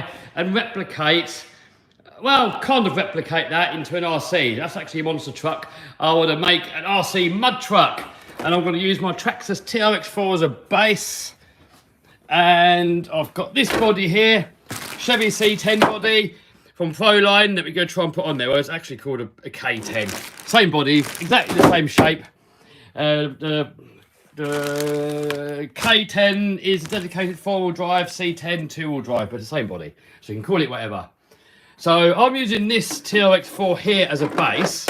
try and replicate, well, kind of replicate that into an RC. That's actually a monster truck. I want to make an RC mud truck, and I'm going to use my Traxxas TRX4 as a base. And I've got this body here, Chevy C10 body from Proline, that we're going to try and put on there. Well, it's actually called a K10. Same body, exactly the same shape. The K10 is a dedicated 4-wheel drive, C10 2-wheel drive, but the same body. So you can call it whatever. So I'm using this TRX4 here as a base.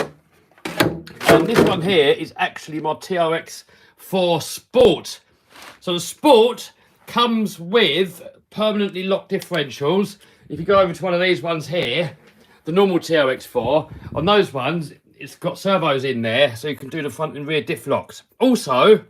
And this one here is actually my TRX4 Sport. So the Sport comes with permanently locked differentials. If you go over to one of these ones here, the normal TRX4, on those ones, it's got servos in there, so you can do the front and rear diff locks. Also,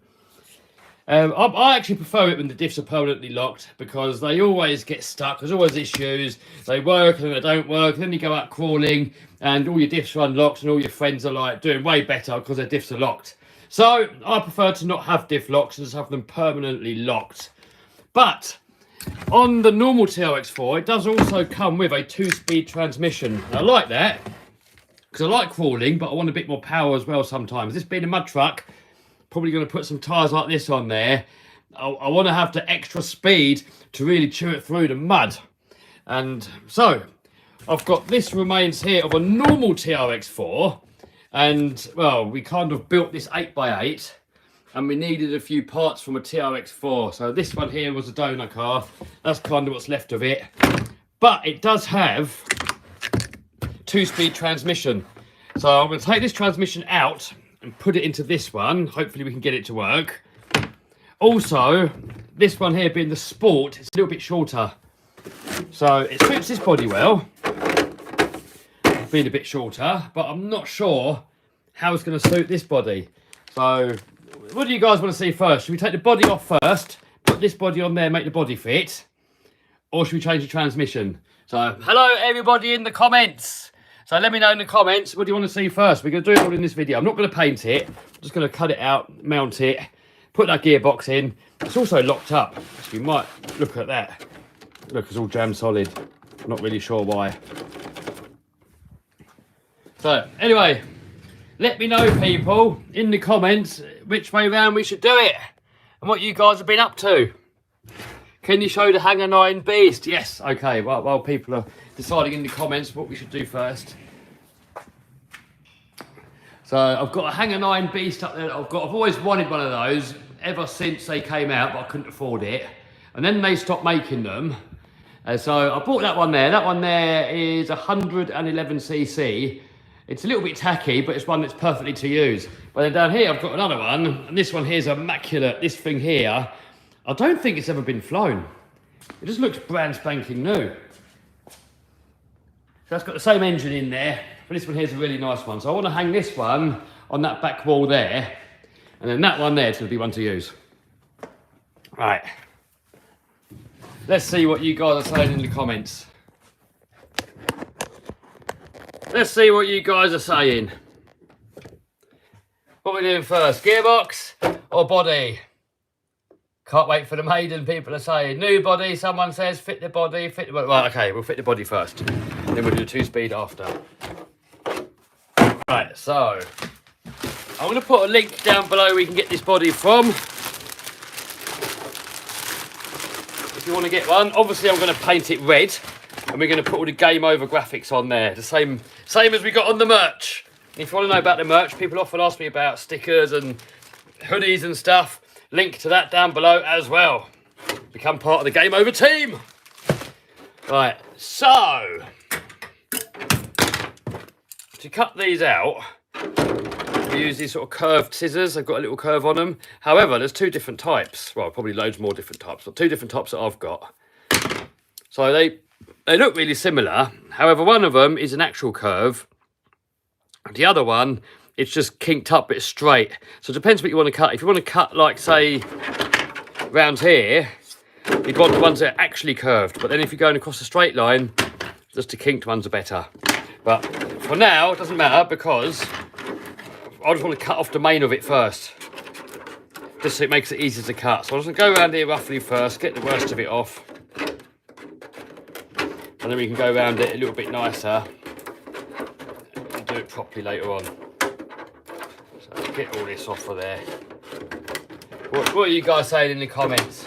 I actually prefer it when the diffs are permanently locked, because they always get stuck. There's always issues. They work and they don't work. And then you go out crawling and all your diffs are unlocked and all your friends are like doing way better because their diffs are locked. So I prefer to not have diff locks and just have them permanently locked. But on the normal TRX4, it does also come with a 2-speed transmission. I like that because I like crawling, but I want a bit more power as well sometimes. This being a mud truck, probably going to put some tyres like this on there. I want to have the extra speed to really chew it through the mud. And so I've got this remains here of a normal TRX4. And, well, we kind of built this 8x8. And we needed a few parts from a TRX4. So this one here was a donor car. That's kind of what's left of it. But it does have 2-speed transmission. So I'm going to take this transmission out and put it into this one. Hopefully we can get it to work. Also, this one here being the Sport, it's a little bit shorter. So it suits this body well, being a bit shorter. But I'm not sure how it's going to suit this body. So what do you guys want to see first? Should we take the body off first, put this body on there, make the body fit? Or should we change the transmission? So, hello everybody in the comments. So let me know in the comments, what do you want to see first? We're going to do it all in this video. I'm not going to paint it. I'm just going to cut it out, mount it, put that gearbox in. It's also locked up. So you might look at that. Look, it's all jam solid. I'm not really sure why. So, anyway, let me know, people, in the comments which way round we should do it and what you guys have been up to. Can you show the Hanger 9 beast? Yes, okay. Well, while people are deciding in the comments what we should do first. So I've got a Hanger 9 beast up there that I've always wanted one of those ever since they came out, but I couldn't afford it. And then they stopped making them. So I bought that one there. That one there is 111cc. It's a little bit tacky, but it's one that's perfectly to use. But then down here, I've got another one, and this one here is immaculate. This thing here, I don't think it's ever been flown. It just looks brand spanking new. So that's got the same engine in there, but this one here is a really nice one. So I want to hang this one on that back wall there, and then that one there is going to be one to use. Right. Let's see what you guys are saying in the comments. Let's see what you guys are saying. What are we doing first? Gearbox or body? Can't wait for the maiden, people are saying. New body, someone says fit the body, fit the body. Right, okay, we'll fit the body first. Then we'll do 2-speed after. Right, so I'm going to put a link down below where you can get this body from. If you want to get one. Obviously I'm going to paint it red. And we're going to put all the game over graphics on there. The same as we got on the merch. If you want to know about the merch, people often ask me about stickers and hoodies and stuff. Link to that down below as well. Become part of the Game Over team. Right, so to cut these out, we use these sort of curved scissors. They've got a little curve on them. However, there's 2 different types. Well, probably loads more different types, but 2 different types that I've got. So they look really similar. However, one of them is an actual curve. The other one, it's just kinked up, but it's straight. So it depends what you want to cut. If you want to cut, like, say, round here, you'd want the ones that are actually curved. But then if you're going across a straight line, just the kinked ones are better. But for now, it doesn't matter because I just want to cut off the main of it first. Just so it makes it easier to cut. So I'm just going to go around here roughly first, get the worst of it off. and then we can go around it a little bit nicer and do it properly later on. So get all this off of there. What are you guys saying in the comments?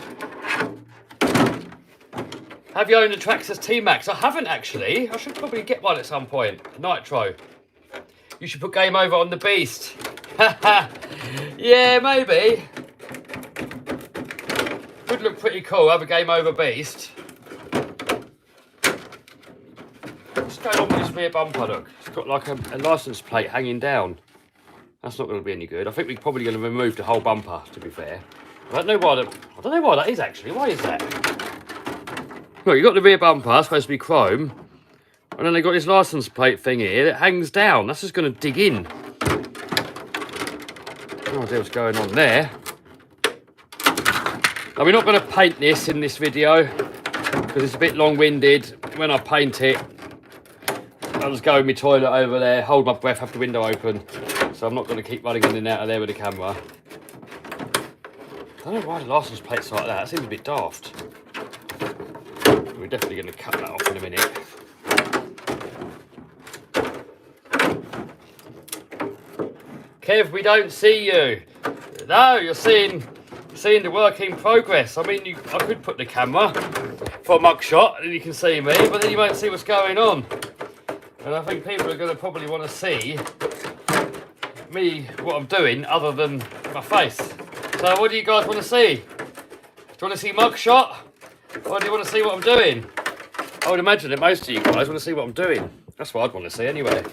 Have you owned a Traxxas T-Max? I haven't actually. I should probably get one at some point. Nitro. You should put Game Over on the Beast. Yeah, maybe. Would look pretty cool, have a Game Over Beast. What's going on with this rear bumper, look? It's got like a license plate hanging down. That's not going to be any good. I think we're probably going to remove the whole bumper, to be fair. I don't know why that is actually. Why is that? Look, you've got the rear bumper, supposed to be chrome. And then they've got this license plate thing here that hangs down. That's just going to dig in. No idea what's going on there. Now, we're not going to paint this in this video because it's a bit long-winded. When I paint it, I'll just go in my toilet over there, hold my breath, have the window open. So I'm not going to keep running in and out of there with the camera. I don't know why the license plate's like that. It seems a bit daft. We're definitely going to cut that off in a minute. Kev, we don't see you. No, you're seeing the work in progress. I mean, I could put the camera for a mugshot and you can see me, but then you won't see what's going on. And I think people are going to probably want to see me, what I'm doing, other than my face. So what do you guys want to see? Do you want to see mugshot? Or do you want to see what I'm doing? I would imagine that most of you guys want to see what I'm doing. That's what I'd want to see anyway.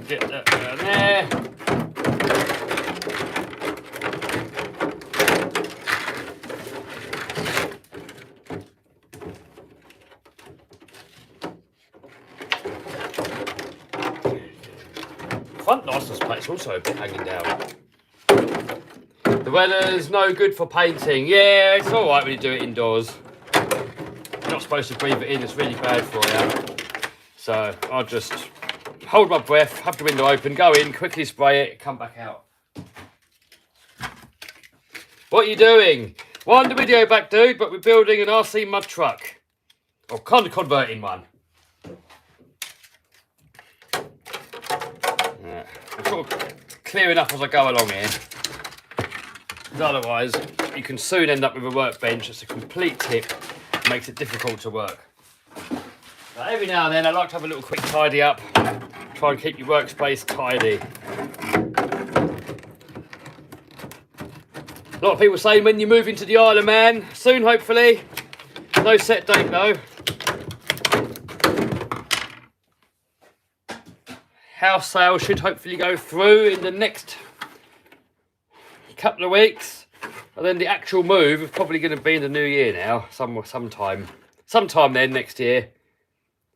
Get that down there. Front license plate's also a bit hanging down. The weather's no good for painting. Yeah, it's alright when you do it indoors. You're not supposed to breathe it in, it's really bad for you. So I'll just hold my breath, have the window open, go in, quickly spray it, come back out. What are you doing? Wind the video back, dude, but we're building an RC mud truck. Or kind of converting one. Yeah, I'm sort of clearing up as I go along here. Because otherwise, you can soon end up with a workbench that's a complete tip. Makes it difficult to work. But every now and then, I like to have a little quick tidy up. Try and keep your workspace tidy. A lot of people saying when you move into the Isle of Man, soon hopefully. No set date though. House sale should hopefully go through in the next couple of weeks. And then the actual move is probably going to be in the new year now. Sometime then next year.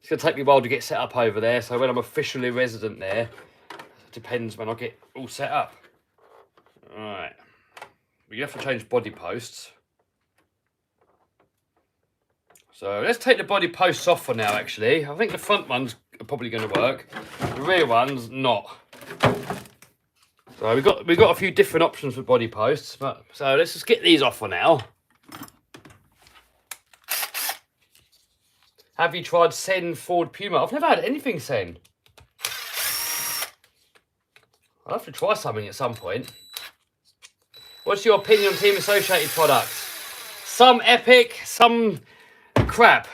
It's going to take me a while to get set up over there, so when I'm officially resident there, it depends when I get all set up. Alright. We have to change body posts. So let's take the body posts off for now, actually. I think the front ones are probably going to work. The rear ones, not. So we've got a few different options for body posts. So let's just get these off for now. Have you tried Sen Ford Puma? I've never had anything Sen. I'll have to try something at some point. What's your opinion on Team Associated products? Some epic, some crap.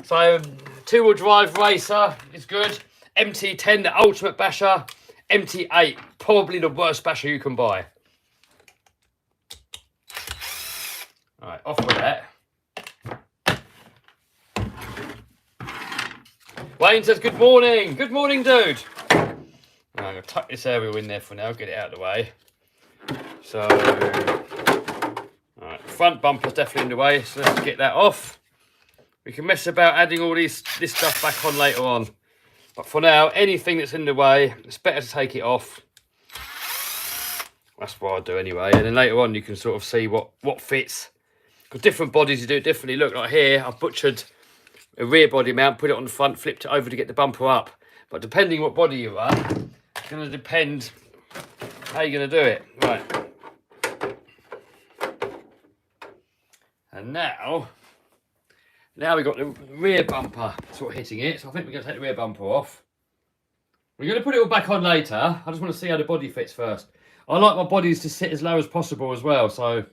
So, two-wheel drive racer is good. MT10, the ultimate basher. MT8, probably the worst basher you can buy. Alright, off with that. Wayne says, good morning. Good morning, dude. Right, I'm going to tuck this area in there for now, get it out of the way. So, right, front bumper's definitely in the way, so let's get that off. We can mess about adding all this stuff back on later on. But for now, anything that's in the way, it's better to take it off. That's what I do anyway. And then later on, you can sort of see what fits. Because different bodies, you do it differently. Look, like here, I've butchered a rear body mount, put it on the front, flipped it over to get the bumper up. But depending what body you are, it's going to depend how you're going to do it. Right. And now we've got the rear bumper sort of hitting it. So I think we're going to take the rear bumper off. We're going to put it all back on later. I just want to see how the body fits first. I like my bodies to sit as low as possible as well. So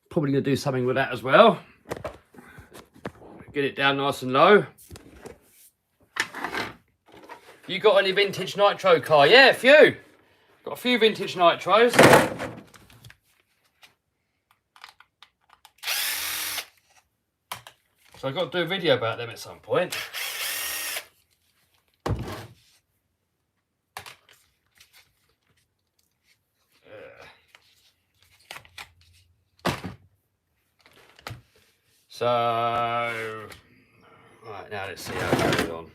probably going to do something with that as well. Get it down nice and low. You got any vintage nitro car? Yeah, a few. Got a few vintage nitros. So I've got to do a video about them at some point. So, right, now let's see how it goes on.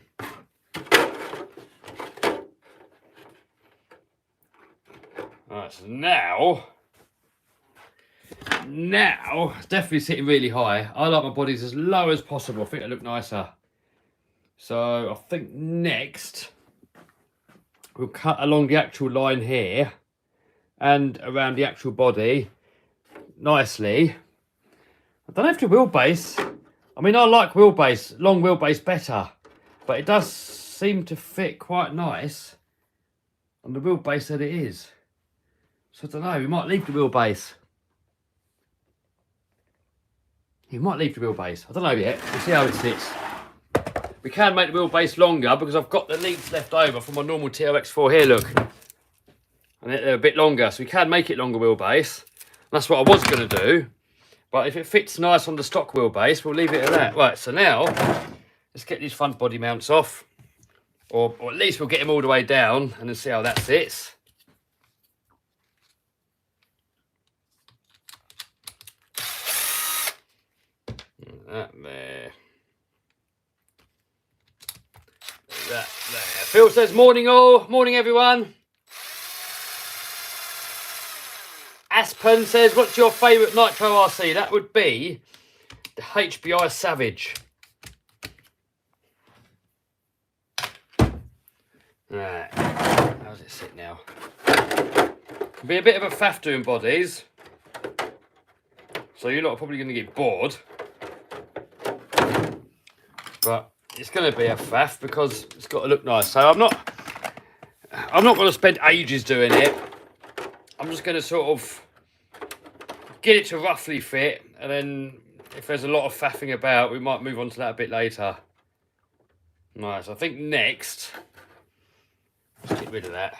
Right, so now it's definitely sitting really high. I like my bodies as low as possible. I think they look nicer. So I think next we'll cut along the actual line here and around the actual body nicely. I don't know if the wheelbase, I mean, I like wheelbase, long wheelbase better, but it does seem to fit quite nice on the wheelbase that it is. So I don't know, we might leave the wheelbase. You might leave the wheelbase. I don't know yet. We'll see how it sits. We can make the wheelbase longer because I've got the leads left over from my normal TRX4 here, look. And they're a bit longer, so we can make it longer wheelbase. That's what I was going to do. But if it fits nice on the stock wheelbase, we'll leave it at that. Right, so now, let's get these front body mounts off. Or at least we'll get them all the way down and then see how that sits. That there. That there. Phil says, morning all. Morning everyone. Aspen says, what's your favourite Nitro RC? That would be the HBI Savage. Right, how does it sit now? It'll be a bit of a faff doing bodies. So you lot are probably going to get bored. But it's going to be a faff because it's got to look nice. So I'm not going to spend ages doing it. I'm just going to sort of get it to roughly fit, and then if there's a lot of faffing about, we might move on to that a bit later. Right, so I think next, let's get rid of that.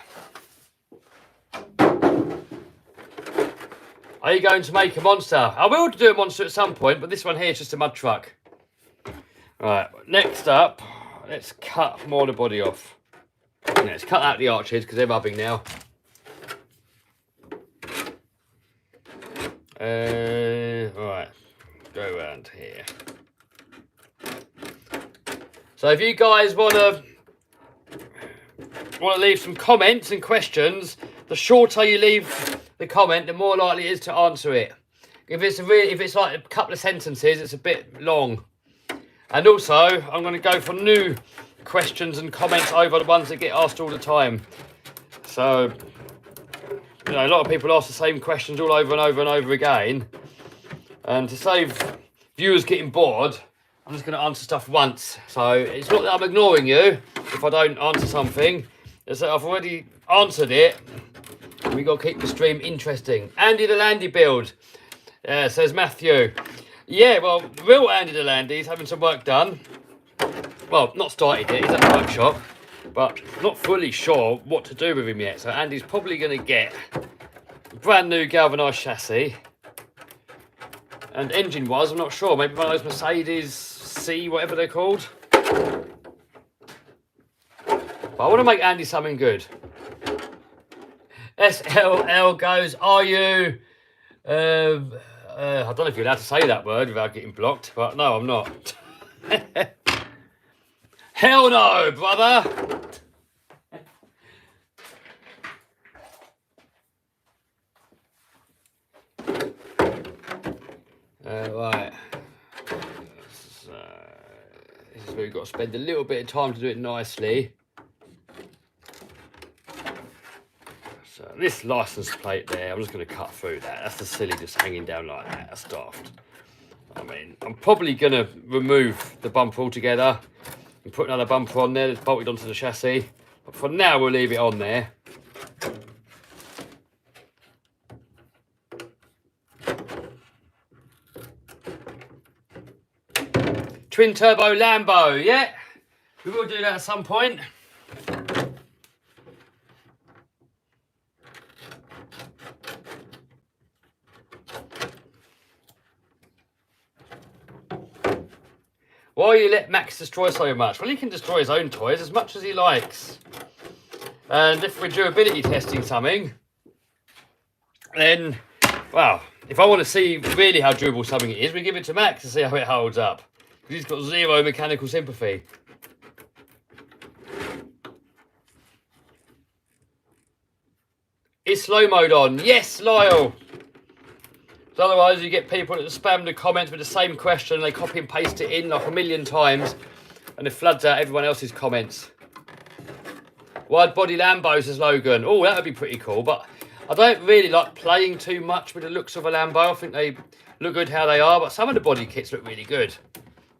Are you going to make a monster? I will do a monster at some point, but this one here is just a mud truck. Right, next up, let's cut more of the body off. Let's cut out the arches because they're rubbing now. Right, go around here. So if you guys want to leave some comments and questions, the shorter you leave the comment, the more likely it is to answer it. If it's like a couple of sentences, it's a bit long. And also, I'm going to go for new questions and comments over the ones that get asked all the time. So, you know, a lot of people ask the same questions all over and over and over again. And to save viewers getting bored, I'm just going to answer stuff once. So it's not that I'm ignoring you if I don't answer something. It's that I've already answered it. We've got to keep the stream interesting. Andy the Landy build, says Matthew. Yeah, well, the real Andy the Landy's having some work done. Well, not started yet, he's at the workshop. But not fully sure what to do with him yet. So Andy's probably going to get a brand new galvanised chassis. And engine-wise, I'm not sure. Maybe one of those Mercedes C, whatever they're called. But I want to make Andy something good. SLL goes, are you... I don't know if you're allowed to say that word without getting blocked, but no, I'm not. Hell no, brother! Right. So, this is where we've got to spend a little bit of time to do it nicely. So this license plate there, I'm just going to cut through that. That's the silly just hanging down like that. That's daft. I mean, I'm probably going to remove the bumper altogether and put another bumper on there that's bolted onto the chassis. But for now, we'll leave it on there. Twin turbo Lambo, yeah. We will do that at some point. Why you let Max destroy so much? Well, he can destroy his own toys as much as he likes. And if we're durability testing something, then, well, if I want to see really how durable something is, we give it to Max to see how it holds up. Because he's got zero mechanical sympathy. Is slow mode on? Yes, Lyle. So otherwise you get people that spam the comments with the same question and they copy and paste it in like a million times and it floods out everyone else's comments. Wide body Lambo, says Logan. Oh, that would be pretty cool, but I don't really like playing too much with the looks of a Lambo. I think they look good how they are, but some of the body kits look really good.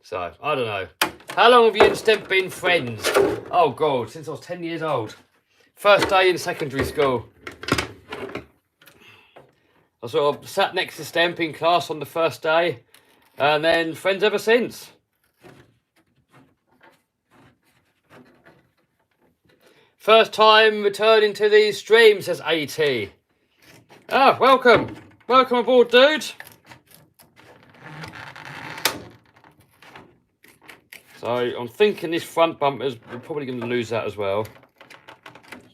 So, I don't know. How long have you and Stemp been friends? Oh God, since I was 10 years old. First day in secondary school. I sort of sat next to Stemp in class on the first day, and then friends ever since. First time returning to these streams, says AT. Ah, welcome. Welcome aboard, dude. So I'm thinking this front bumper we're probably going to lose that as well.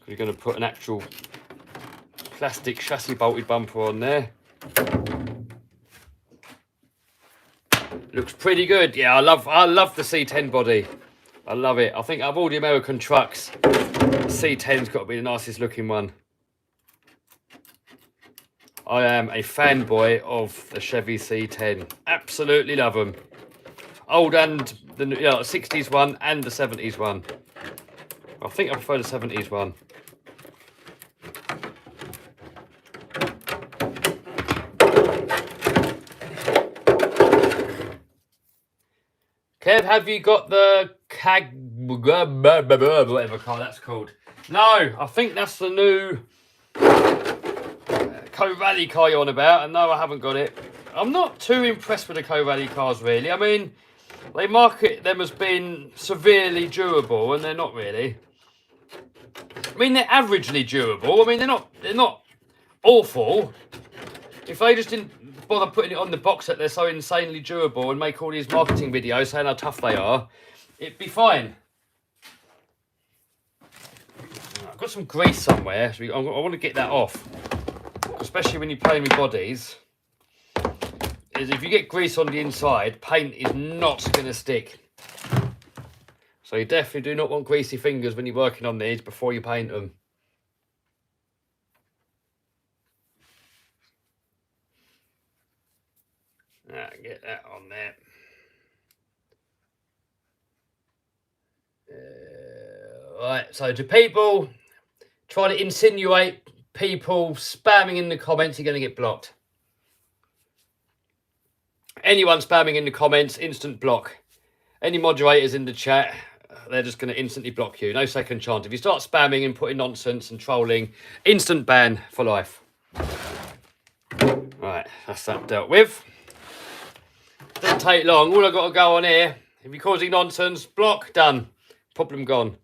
We're going to put an actual plastic chassis bolted bumper on there. Looks pretty good. Yeah, I love the C10 body. I love it. I think of all the American trucks, the C10's got to be the nicest looking one. I am a fanboy of the Chevy C10. Absolutely love them. Old and the 60s one and the 70s one. I think I prefer the 70s one. Kev, have you got the whatever car that's called? No, I think that's the new Co-Rally car you're on about, and no, I haven't got it. I'm not too impressed with the Co-Rally cars, really. I mean, they market them as being severely durable, and they're not really. I mean, they're averagely durable. I mean, they're not awful. If they just didn't bother putting it on the box that they're so insanely durable and make all these marketing videos saying how tough they are, it'd be fine. I've got some grease somewhere, so I want to get that off. Especially when you're playing with bodies. Is if you get grease on the inside, paint is not going to stick. So you definitely do not want greasy fingers when you're working on these before you paint them. Get that on there. Right, so to people try to insinuate people spamming in the comments, you're going to get blocked. Anyone spamming in the comments, instant block. Any moderators in the chat, they're just going to instantly block you. No second chance. If you start spamming and putting nonsense and trolling, instant ban for life. Right, that's that dealt with. Doesn't take long. All I've got to go on here, if you're causing nonsense, block, done. Problem gone.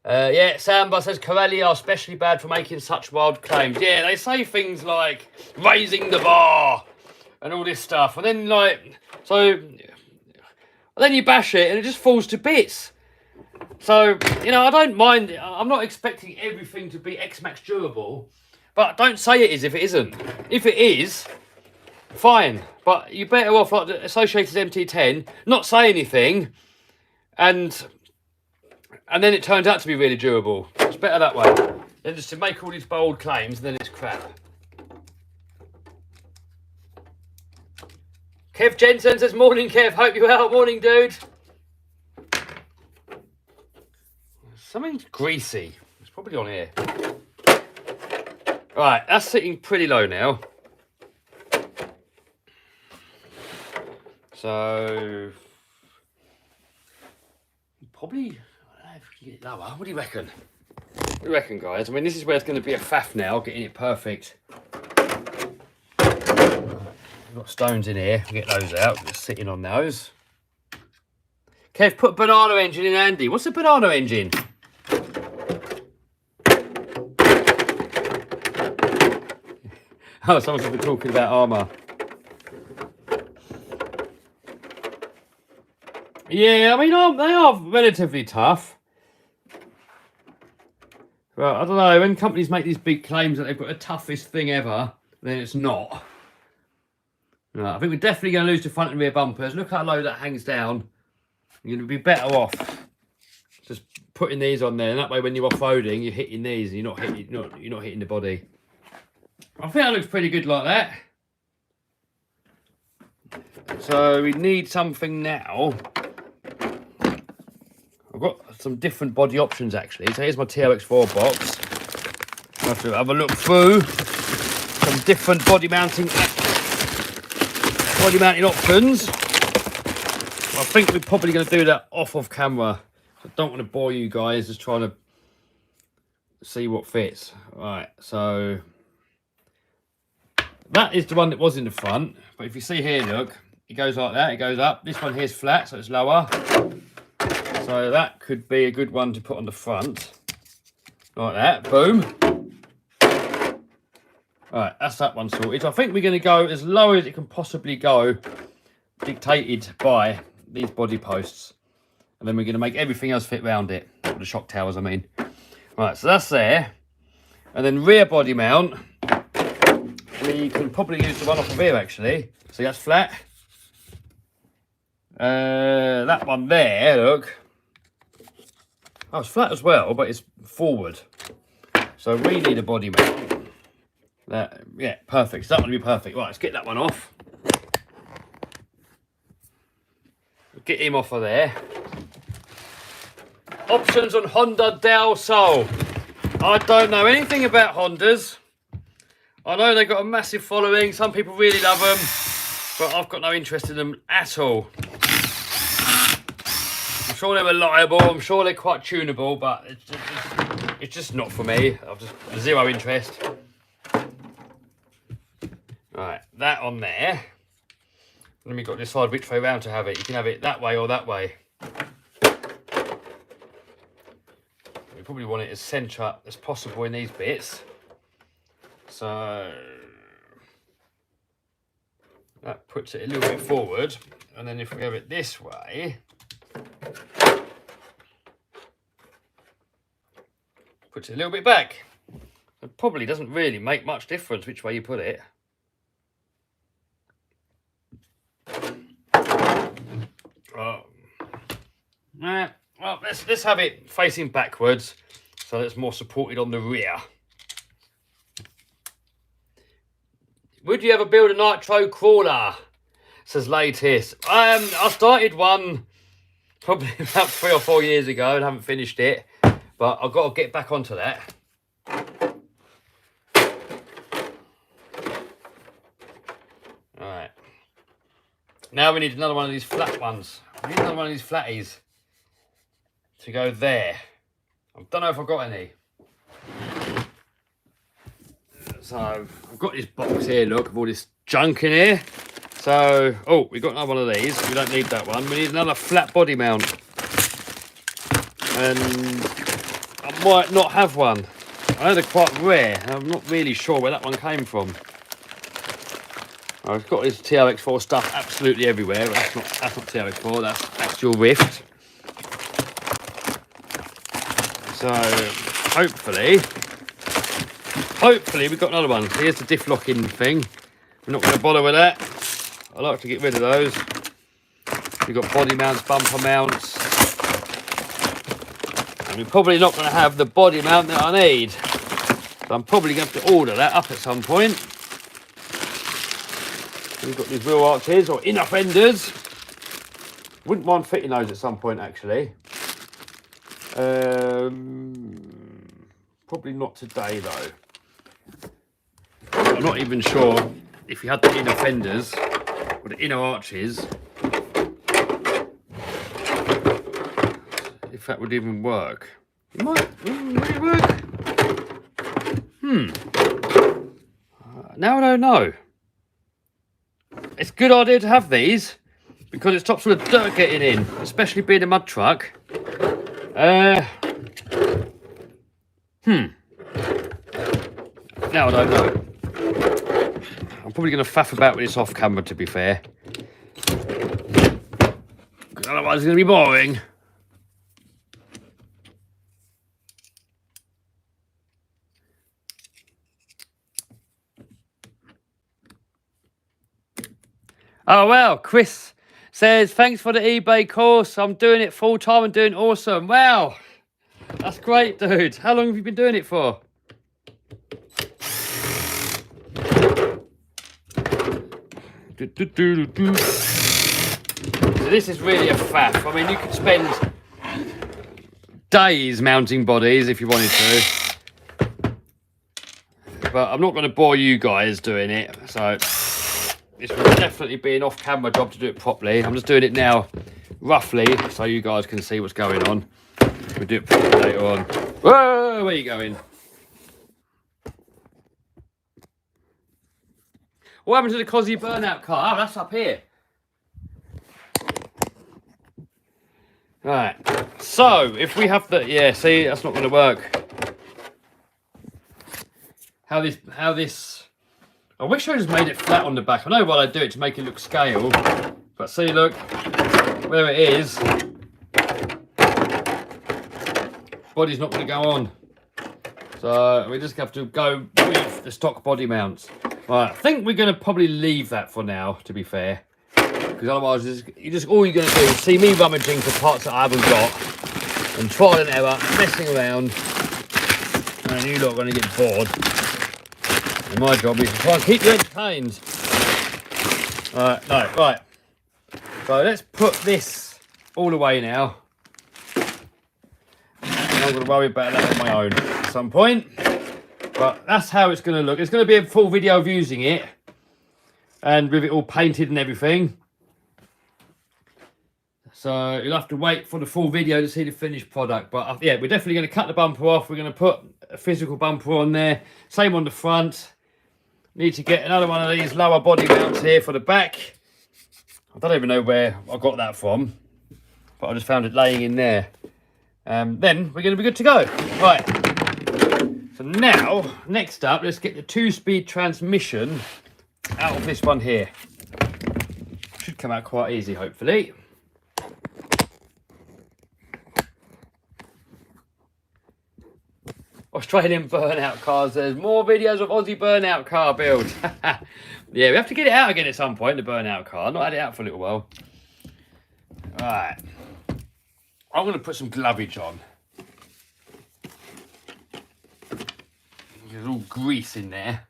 Yeah, Samba says Corelli are especially bad for making such wild claims. Yeah, they say things like raising the bar and all this stuff. And then then you bash it and it just falls to bits. So, I don't mind. I'm not expecting everything to be X-Max durable. But don't say it is if it isn't. If it is, fine. But you're better off like the Associated MT10, not say anything, and then it turns out to be really durable. It's better that way than just to make all these bold claims and then it's crap. Kev Jensen says, morning Kev, hope you're well. Morning dude. Something's greasy. It's probably on here. Right, that's sitting pretty low now. So probably, I don't know if we can get it lower. What do you reckon? What do you reckon, guys? I mean, this is where it's going to be a faff now, getting it perfect. We've got stones in here. We'll get those out. Just sitting on those. Kev, put a banana engine in Andy. What's a banana engine? Oh, someone's been talking about armour. Yeah, I mean, they are relatively tough. Well, I don't know, when companies make these big claims that they've got the toughest thing ever, then it's not. No, I think we're definitely going to lose the front and rear bumpers. Look how low that hangs down. You're going to be better off just putting these on there, and that way when you're off-roading, you're hitting these and you're not hitting the body. I think that looks pretty good like that. So we need something now. I've got some different body options actually. So here's my TRX4 box. I have to have a look through some different body mounting options. I think we're probably going to do that off of camera. I don't want to bore you guys just trying to see what fits. Right, so that is the one that was in the front. But if you see here, look, it goes like that. It goes up. This one here is flat, so it's lower. So that could be a good one to put on the front. Like that. Boom. Alright, that's that one sorted. So I think we're going to go as low as it can possibly go, dictated by these body posts. And then we're going to make everything else fit around it. The shock towers, I mean. Right, so that's there. And then rear body mount. We can probably use the one off of here, actually. See, that's flat. That one there, look. Oh, it's flat as well, but it's forward. So we need a body mount. That, yeah, perfect. So that one will be perfect. Right, let's get that one off. Get him off of there. Options on Honda Del Sol. I don't know anything about Hondas. I know they've got a massive following. Some people really love them, but I've got no interest in them at all. I'm sure they're reliable. I'm sure they're quite tunable, but it's just not for me. I've just zero interest. Right, that on there. Then we've got to decide which way round to have it. You can have it that way or that way. We probably want it as centre as possible in these bits. So that puts it a little bit forward. And then if we have it this way, puts it a little bit back. It probably doesn't really make much difference which way you put it. Well, let's have it facing backwards so that it's more supported on the rear. Would you ever build a nitro crawler? Says Latest. I started one probably about 3 or 4 years ago and haven't finished it, but I've got to get back onto that. Alright. Now we need another one of these flat ones. We need another one of these flatties to go there. I don't know if I've got any. So I've got this box here, look, of all this junk in here. So, oh, we've got another one of these. We don't need that one. We need another flat body mount. And I might not have one. I know they're quite rare. I'm not really sure where that one came from. I've got this TRX4 stuff absolutely everywhere. That's not TRX4, that's actual Rift. So hopefully we've got another one. Here's the diff locking thing. We're not going to bother with that. I like to get rid of those. We've got body mounts, bumper mounts. And we're probably not going to have the body mount that I need. So I'm probably going to have to order that up at some point. We've got these wheel arches or inner fenders. Wouldn't mind fitting those at some point actually. Probably not today though. I'm not even sure if you had the inner fenders or the inner arches, if that would even work. It might. Would it work? Now I don't know. It's a good idea to have these because it stops all the dirt getting in, especially being a mud truck. Now I don't know. I'm probably going to faff about with this off camera, to be fair, because otherwise it's going to be boring. Oh well, Chris says, thanks for the eBay course. I'm doing it full time and doing awesome. Wow, that's great, dude. How long have you been doing it for? So this is really a faff. I mean, you could spend days mounting bodies if you wanted to. But I'm not going to bore you guys doing it. So this will definitely be an off-camera job to do it properly. I'm just doing it now, roughly, so you guys can see what's going on. We'll do it properly later on. Whoa, where are you going? What happened to the Cosy burnout car? Oh, that's up here. Right. So, if we have the... Yeah, see, that's not going to work. How this... I wish I just made it flat on the back. I know why I do it to make it look scale. But see, look, where it is, body's not going to go on. So we just have to go with the stock body mounts. Right, I think we're going to probably leave that for now, to be fair. Because otherwise, all you're going to do is see me rummaging for parts that I haven't got. And trial and error, messing around. And you lot are going to get bored. And my job is to try and keep you entertained. Right, no, right. So let's put this all away now. And I'm going to worry about that on my own at some point. But that's how it's going to look. It's going to be a full video of using it. And with it all painted and everything. So you'll have to wait for the full video to see the finished product. But yeah, we're definitely going to cut the bumper off. We're going to put a physical bumper on there. Same on the front. Need to get another one of these lower body mounts here for the back. I don't even know where I got that from. But I just found it laying in there. Then we're going to be good to go. Right. So now, next up, let's get the 2-speed transmission out of this one here. Should come out quite easy, hopefully. Australian burnout cars. There's more videos of Aussie burnout car builds. Yeah, we have to get it out again at some point, the burnout car. I've not had it out for a little while. Right. I'm going to put some glovage on. There's all grease in there.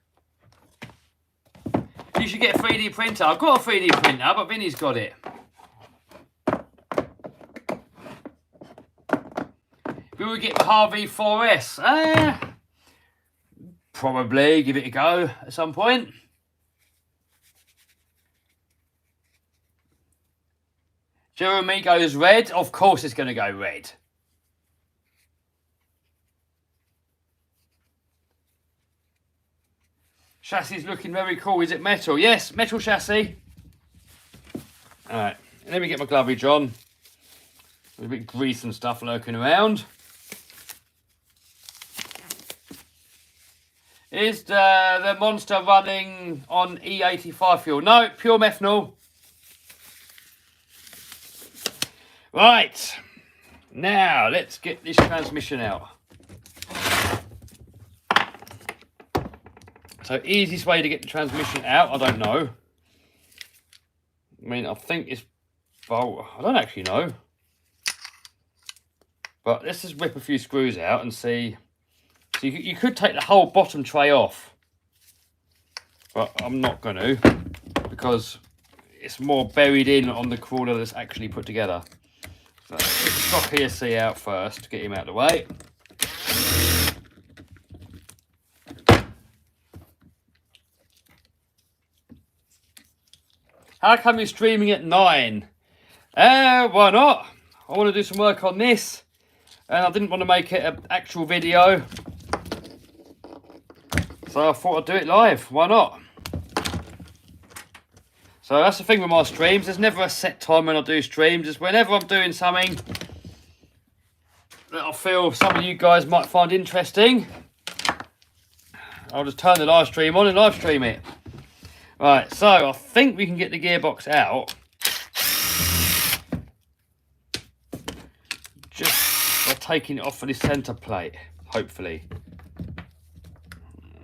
You should get a 3D printer. I've got a 3D printer, but Vinny's got it. We would get the Harvey 4S. Probably give it a go at some point. Jeremy goes red. Of course it's going to go red. Chassis looking very cool. Is it metal? Yes, metal chassis. Alright, let me get my glovage on. There's a bit of grease and stuff lurking around. Is the Monster running on E85 fuel? No, pure methanol. Right, now let's get this transmission out. So easiest way to get the transmission out, I don't know. I mean, I think it's, well, I don't actually know. But let's just whip a few screws out and see. So you could take the whole bottom tray off. But I'm not going to, because it's more buried in on the crawler that's actually put together. So let's get the stock ESC out first to get him out of the way. How come you're streaming at 9? Why not? I want to do some work on this. And I didn't want to make it an actual video. So I thought I'd do it live. Why not? So that's the thing with my streams. There's never a set time when I do streams. It's whenever I'm doing something that I feel some of you guys might find interesting, I'll just turn the live stream on and live stream it. Right, so I think we can get the gearbox out just by taking it off of this centre plate, hopefully.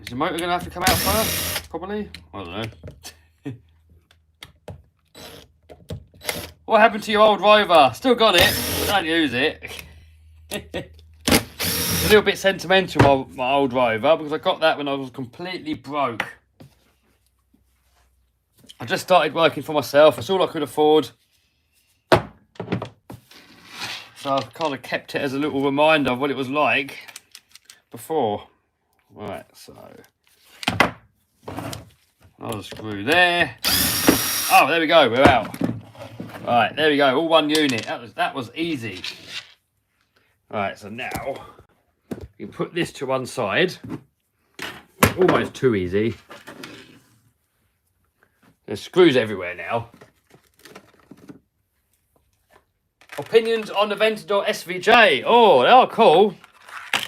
Is the motor going to have to come out first? Probably? I don't know. What happened to your old Rover? Still got it, don't use it. A little bit sentimental, my old Rover, because I got that when I was completely broke. I just started working for myself. That's all I could afford. So I kind of kept it as a little reminder of what it was like before. Right, so another screw there. Oh, there we go. We're out. Right, there we go. All one unit. That was easy. Right, so now you put this to one side. Almost too easy. There's screws everywhere now. Opinions on the Ventador SVJ. Oh, they are cool.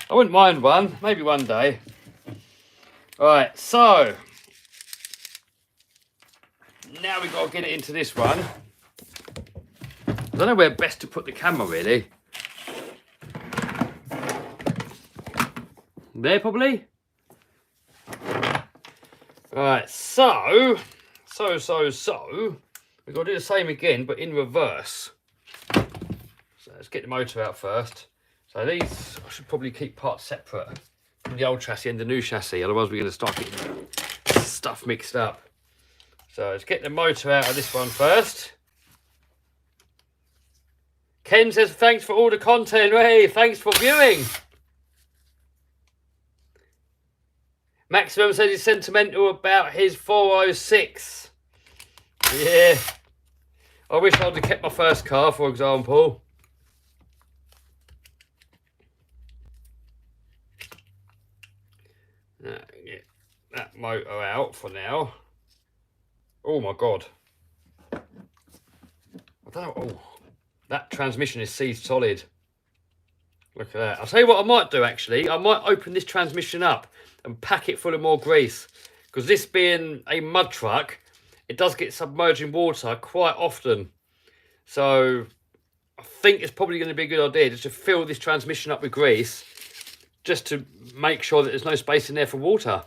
I wouldn't mind one. Maybe one day. Right, so now we've got to get it into this one. I don't know where best to put the camera, really. There, probably. Right, so we've got to do the same again, but in reverse. So let's get the motor out first. So these, I should probably keep parts separate from the old chassis and the new chassis, otherwise we're going to start getting stuff mixed up. So let's get the motor out of this one first. Ken says, thanks for all the content. Hey, thanks for viewing. Maximum says he's sentimental about his 406. Yeah. I wish I'd have kept my first car, for example. Get that motor out for now. Oh my God. I don't know. Oh, that transmission is seized solid. Look at that. I'll tell you what I might do actually. I might open this transmission up and pack it full of more grease. Because this being a mud truck, it does get submerged in water quite often. So I think it's probably going to be a good idea just to fill this transmission up with grease, just to make sure that there's no space in there for water.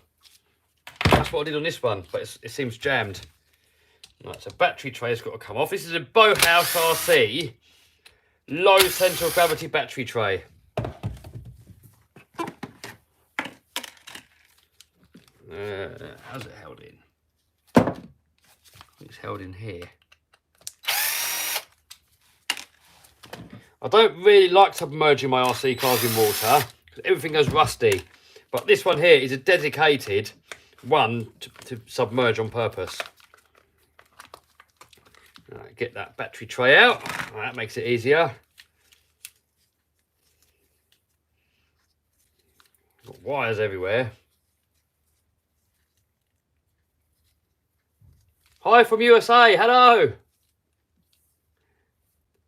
That's what I did on this one, but it seems jammed. Right, so battery tray has got to come off. This is a Bauhaus RC low centre of gravity battery tray. How's it held in? I think it's held in here. I don't really like submerging my RC cars in water because everything goes rusty. But this one here is a dedicated one to submerge on purpose. Right, get that battery tray out. Right, that makes it easier. Got wires everywhere. Hi from USA, hello.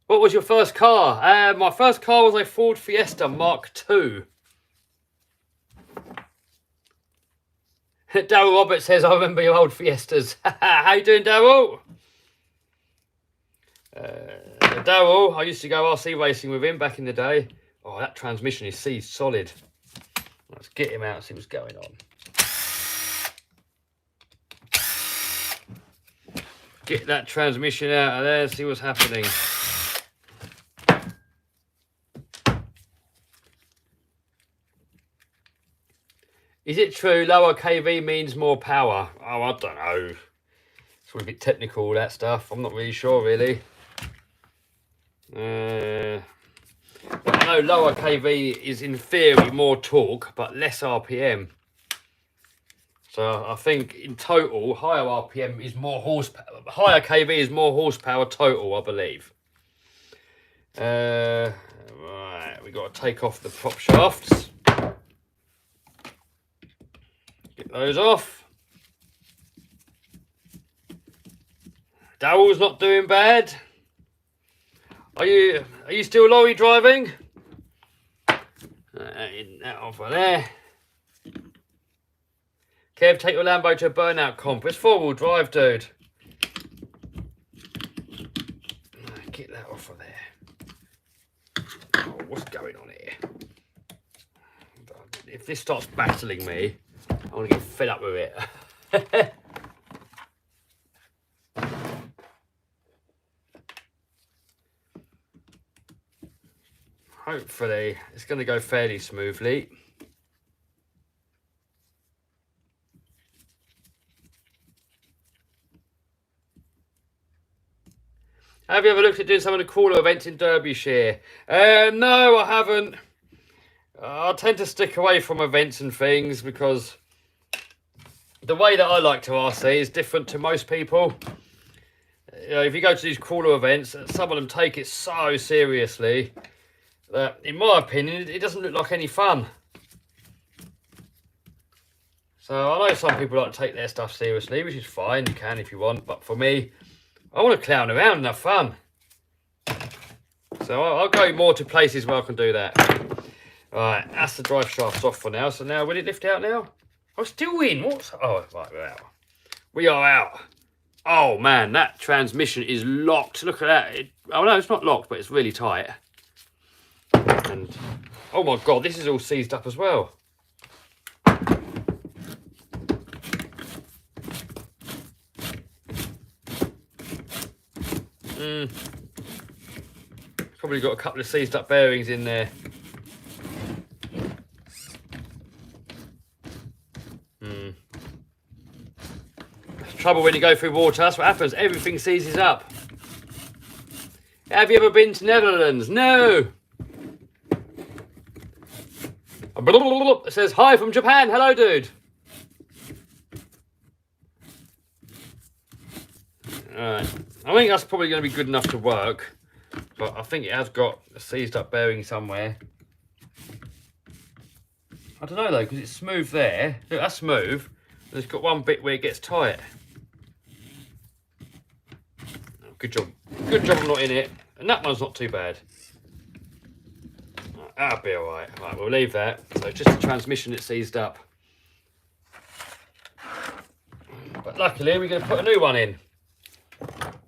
What was your first car? My first car was a Ford Fiesta Mark II. Daryl Roberts says, I remember your old Fiestas. How you doing, Daryl? Daryl, I used to go RC racing with him back in the day. Oh, that transmission is seized solid. Let's get him out and see what's going on. Get that transmission out of there, see what's happening. Is it true lower kV means more power? Oh, I don't know. It's all a bit technical, that stuff. I'm not really sure, really. But I know lower kV is in theory more torque, but less RPM. So I think in total, higher RPM is more horsepower. Higher KV is more horsepower total, I believe. Right, we got to take off the prop shafts. Get those off. Daryl's not doing bad. Are you still lorry driving? That off of there. Kev, take your Lambo to a burnout comp. It's 4-wheel drive, dude. Get that off of there. Oh, what's going on here? If this starts battling me, I'm going to get fed up with it. Hopefully, it's going to go fairly smoothly. Have you ever looked at doing some of the crawler events in Derbyshire? No, I haven't. I tend to stick away from events and things because the way that I like to RC is different to most people. You know, if you go to these crawler events, some of them take it so seriously that, in my opinion, it doesn't look like any fun. So I know some people like to take their stuff seriously, which is fine. You can if you want, but for me, I want to clown around and have fun. So I'll go more to places where I can do that. Right, that's the drive shaft off for now. So now, will it lift out now? I'm still in. What's... Oh, right, we're out. We are out. Oh, man, that transmission is locked. Look at that. Oh, no, it's not locked, but it's really tight. And, oh, my God, this is all seized up as well. Probably got a couple of seized up bearings in there. That's trouble when you go through water. That's what happens. Everything seizes up. Have you ever been to Netherlands? No. It says hi from Japan. Hello, dude. Alright. I think that's probably going to be good enough to work. But I think it has got a seized up bearing somewhere. I don't know though, because it's smooth there. Look, that's smooth. And it's got one bit where it gets tight. Oh, good job. Good job I'm not in it. And that one's not too bad. That'll be alright. Right, we'll leave that. So just the transmission that's seized up. But luckily we're going to put a new one in.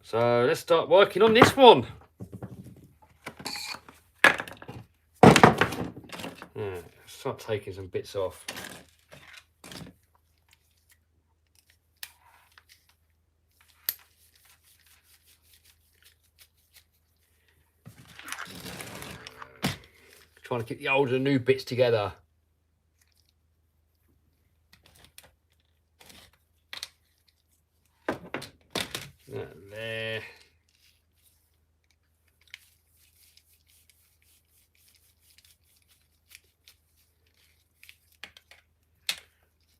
So let's start working on this one. Start taking some bits off. Trying to keep the old and new bits together. There.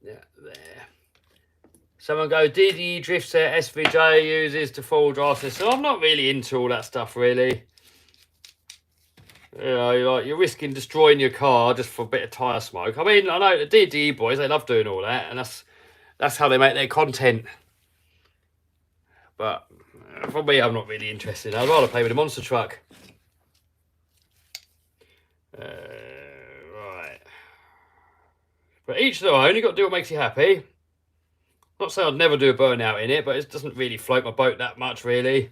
Yeah, there. Someone go, DDE drift set SVJ uses to full drive system. I'm not really into all that stuff, really. You know, you're risking destroying your car just for a bit of tyre smoke. I mean, I know the DDE boys, they love doing all that, and that's how they make their content. But for me, I'm not really interested. I'd rather play with a monster truck. Right. But each their own, you've got to do what makes you happy. Not saying I'd never do a burnout in it, but it doesn't really float my boat that much, really.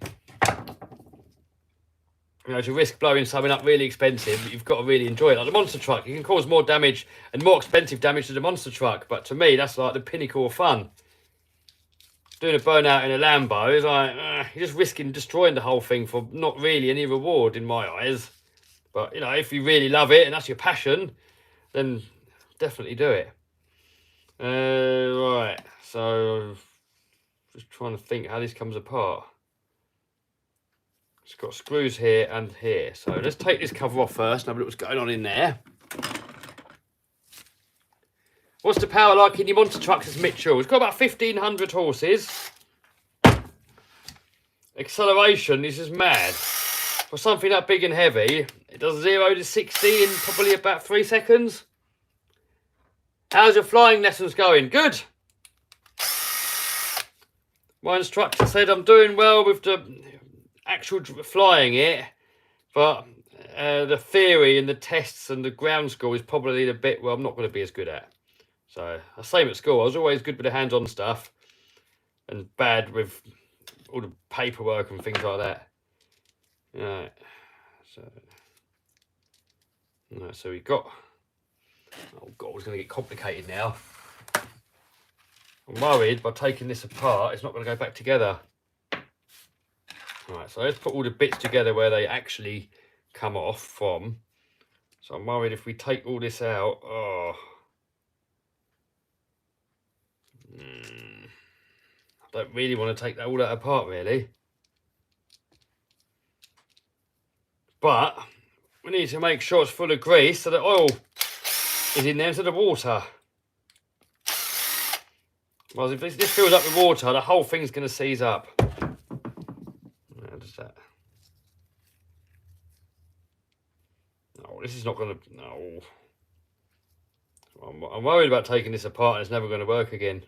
You know, to risk blowing something up really expensive, you've got to really enjoy it. Like the monster truck, you can cause more damage and more expensive damage to the monster truck. But to me, that's like the pinnacle of fun. Doing a burnout in a Lambo is like, you're just risking destroying the whole thing for not really any reward in my eyes. But, you know, if you really love it and that's your passion, then definitely do it. Right, so just trying to think how this comes apart. It's got screws here and here. So let's take this cover off first and have a look what's going on in there. What's the power like in your monster trucks as Mitchell? It's got about 1,500 horses. Acceleration is just mad. For something that big and heavy, it does 0 to 60 in probably about 3 seconds. How's your flying lessons going? Good. My instructor said I'm doing well with the actual flying it, but the theory and the tests and the ground school is probably the bit where I'm not going to be as good at. So, the same at school. I was always good with the hands-on stuff and bad with all the paperwork and things like that. Right. So we got... Oh, God, it's going to get complicated now. I'm worried by taking this apart, it's not going to go back together. Right, so let's put all the bits together where they actually come off from. So I'm worried if we take all this out... Oh... I don't really want to take all that apart, really. But we need to make sure it's full of grease so the oil is in there instead of water. Well, if this fills up with water, the whole thing's going to seize up. How does that? No, this is not going to... No. I'm worried about taking this apart and it's never going to work again.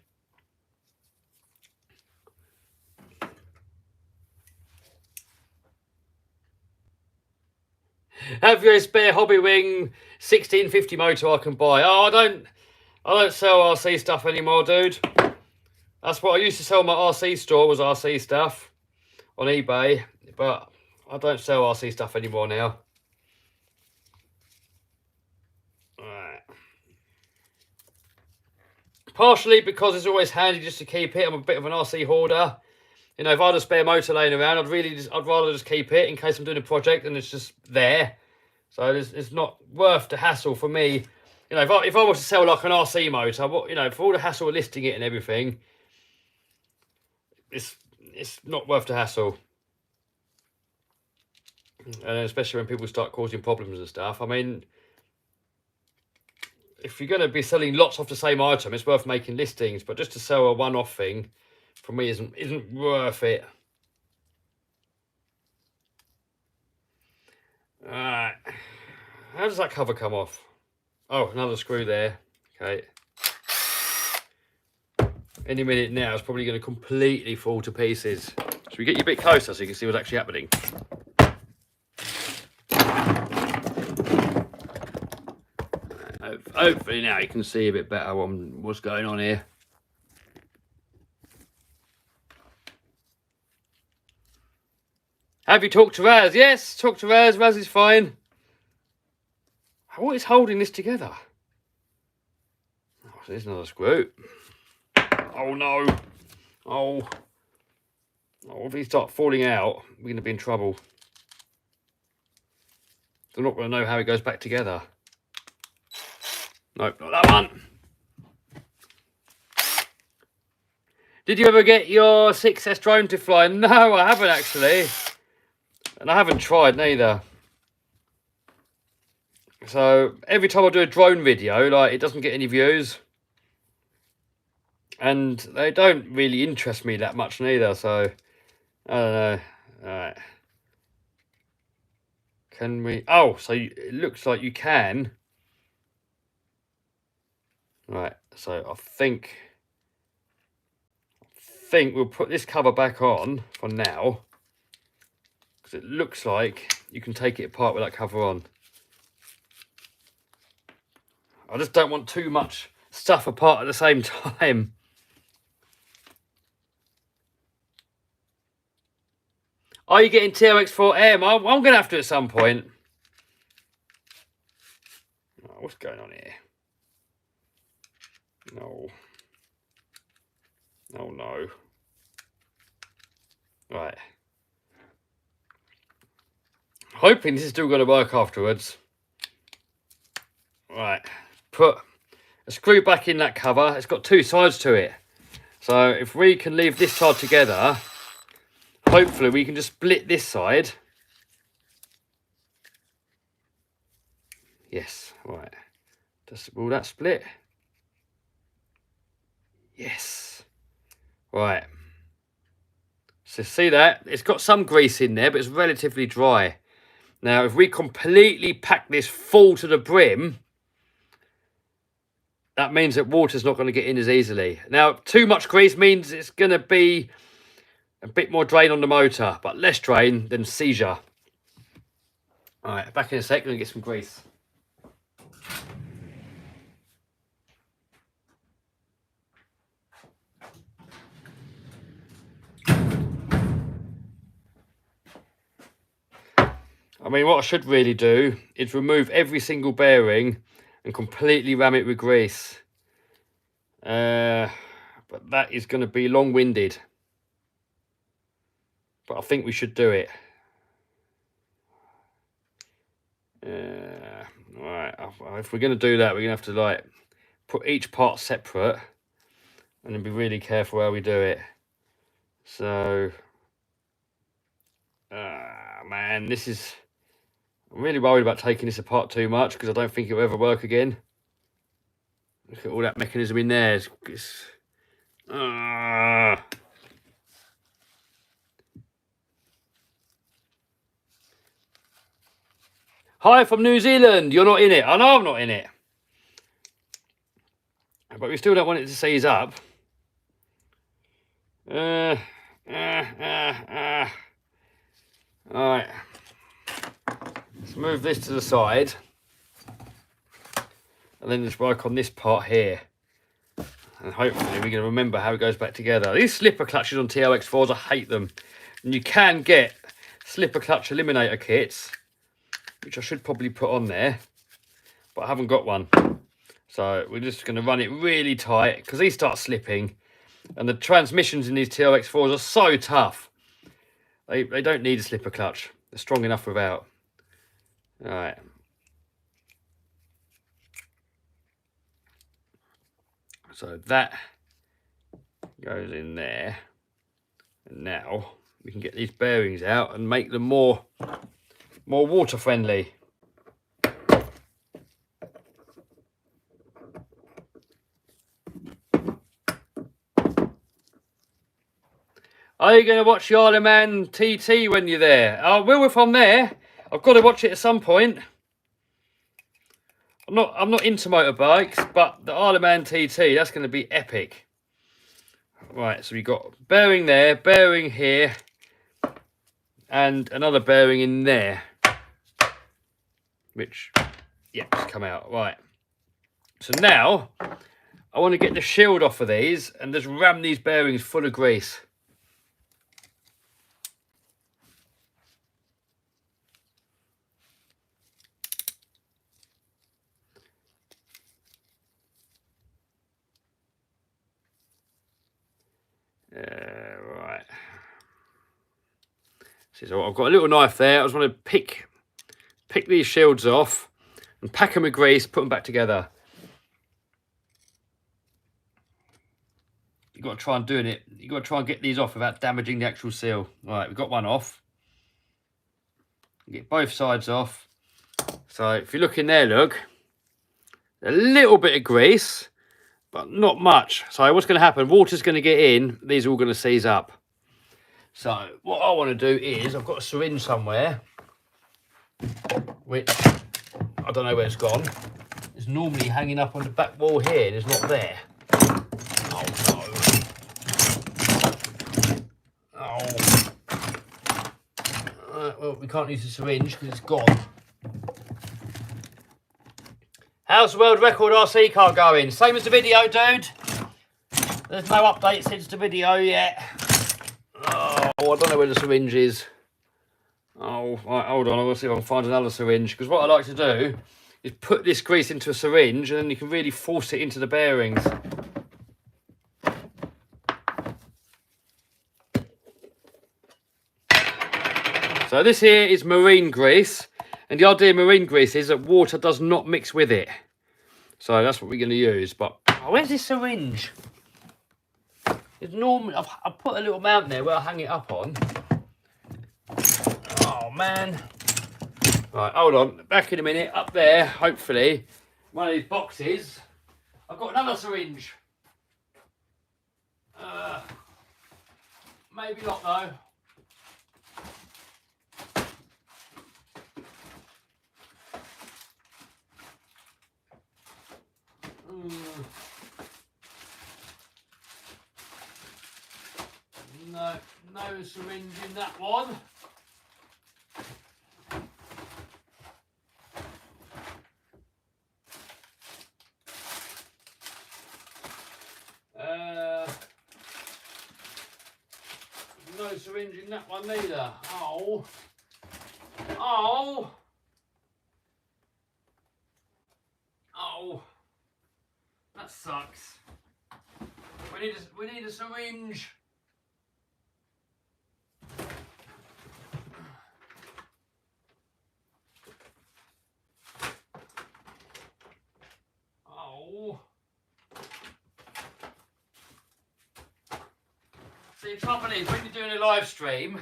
Have you a spare Hobby Wing 1650 motor I can buy? Oh, I don't sell RC stuff anymore, dude. That's what I used to sell. My RC store was RC stuff on eBay, but I don't sell RC stuff anymore now. Right. Partially because it's always handy just to keep it. I'm a bit of an RC hoarder. You know, if I had a spare motor laying around, I'd rather just keep it in case I'm doing a project and it's just there. So it's not worth the hassle for me. You know, if I was to sell like an RC motor, you know, for all the hassle of listing it and everything, it's not worth the hassle. And especially when people start causing problems and stuff. I mean, if you're going to be selling lots of the same item, it's worth making listings. But just to sell a one-off thing, for me, isn't worth it. Alright. How does that cover come off? Oh, another screw there. Okay. Any minute now, it's probably going to completely fall to pieces. Should we get you a bit closer so you can see what's actually happening? Hopefully now you can see a bit better what's going on here. Have you talked to Raz? Yes, talk to Raz. Raz is fine. What is holding this together? Oh, there's another screw. Oh no. Oh, if these start falling out, we're going to be in trouble. They're not going to know how it goes back together. Nope, not that one. Did you ever get your 6S drone to fly? No, I haven't actually. And I haven't tried neither. So every time I do a drone video, like, it doesn't get any views. And they don't really interest me that much neither, so I don't know. Alright. Can we... Oh, so it looks like you can. Right, so I think we'll put this cover back on for now. Because it looks like you can take it apart with that cover on. I just don't want too much stuff apart at the same time. Are you getting TRX4M? I'm going to have to at some point. Oh, what's going on here? No. Oh no. Right. Hoping this is still going to work afterwards. Right. Put a screw back in that cover. It's got two sides to it. So if we can leave this side together, hopefully we can just split this side. Yes. Right. Will that split? Yes. Right. So see that? It's got some grease in there, but it's relatively dry. Now, if we completely pack this full to the brim, that means that water's not going to get in as easily. Now, too much grease means it's going to be a bit more drain on the motor, but less drain than seizure. All right, back in a sec, we're going to get some grease. I mean, what I should really do is remove every single bearing and completely ram it with grease. But that is going to be long-winded. But I think we should do it. Right, if we're going to do that, we're going to have to like put each part separate and then be really careful how we do it. So, man, this is... I'm really worried about taking this apart too much because I don't think it'll ever work again. Look at all that mechanism in there. Hi from New Zealand. You're not in it. I know I'm not in it. But we still don't want it to seize up. Alright. Let's move this to the side. And then just work on this part here. And hopefully we're going to remember how it goes back together. These slipper clutches on TLX4s, I hate them. And you can get slipper clutch eliminator kits, which I should probably put on there. But I haven't got one. So we're just going to run it really tight because these start slipping. And the transmissions in these TLX4s are so tough. They don't need a slipper clutch. They're strong enough without. All right. So that goes in there. And now we can get these bearings out and make them more water friendly. Are you going to watch the Isle of Man TT when you're there? I will if I'm there. I've got to watch it at some point. I'm not into motorbikes, but the Isle of Man TT, that's going to be epic. Right, so we've got bearing there, bearing here, and another bearing in there. Which, yeah, just come out. Right. So now, I want to get the shield off of these and just ram these bearings full of grease. Right. So I've got a little knife there. I just want to pick these shields off and pack them with grease, put them back together. You've got to try and doing it. You've got to try and get these off without damaging the actual seal. Right, we've got one off. Get both sides off. So if you look in there, look, a little bit of grease, but not much. So what's going to happen? Water's going to get in. These are all going to seize up. So what I want to do is, I've got a syringe somewhere, which I don't know where it's gone. It's normally hanging up on the back wall here. It's not there. Oh no. Oh. Well, we can't use the syringe because it's gone. How's the world record RC car going? Same as the video, dude. There's no update since the video yet. Oh, I don't know where the syringe is. Oh, right, hold on. I'm going to see if I can find another syringe. Because what I like to do is put this grease into a syringe and then you can really force it into the bearings. So this here is marine grease. And the idea of marine grease is that water does not mix with it. So that's what we're going to use. But oh, where's this syringe? It's normally I've put a little mount there where I hang it up on. Oh man! Right, hold on. Back in a minute. Up there, hopefully, one of these boxes. I've got another syringe. Maybe not though. No syringe in that one. No syringe in that one either. Oh. Oh. Oh. That sucks. We need a syringe. Oh. See, the trouble is, when you're doing a live stream,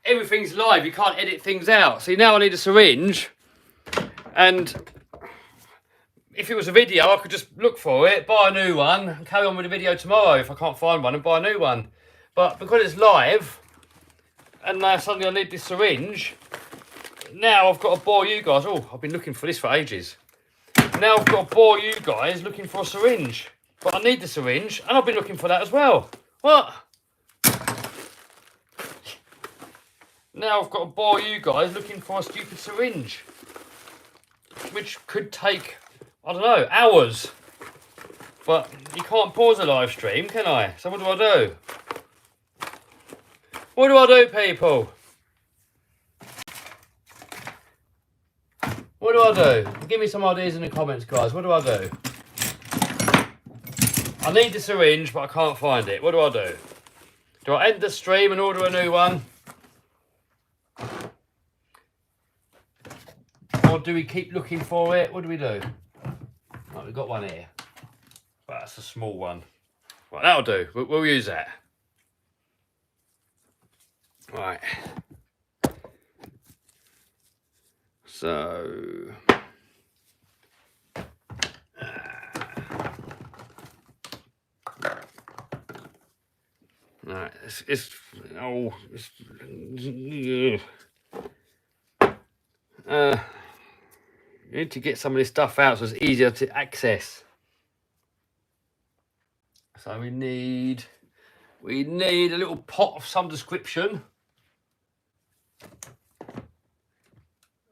everything's live. You can't edit things out. See, now I need a syringe, and if it was a video, I could just look for it, buy a new one, and carry on with the video tomorrow if I can't find one, and buy a new one. But because it's live, and now suddenly I need this syringe, now I've got to bore you guys. Oh, I've been looking for this for ages. Now I've got to bore you guys looking for a syringe. But I need the syringe, and I've been looking for that as well. What? Now I've got to bore you guys looking for a stupid syringe, which could take, I don't know, hours. But you can't pause a live stream, can I? So what do I do? What do I do, people? What do I do? Give me some ideas in the comments, guys. What do I do? I need the syringe, but I can't find it. What do I do? Do I end the stream and order a new one? Or do we keep looking for it? What do we do? Right, we've got one here. But that's a small one. Right, that'll do. We'll use that. Right. So... Right, you need to get some of this stuff out so it's easier to access. So we need a little pot of some description.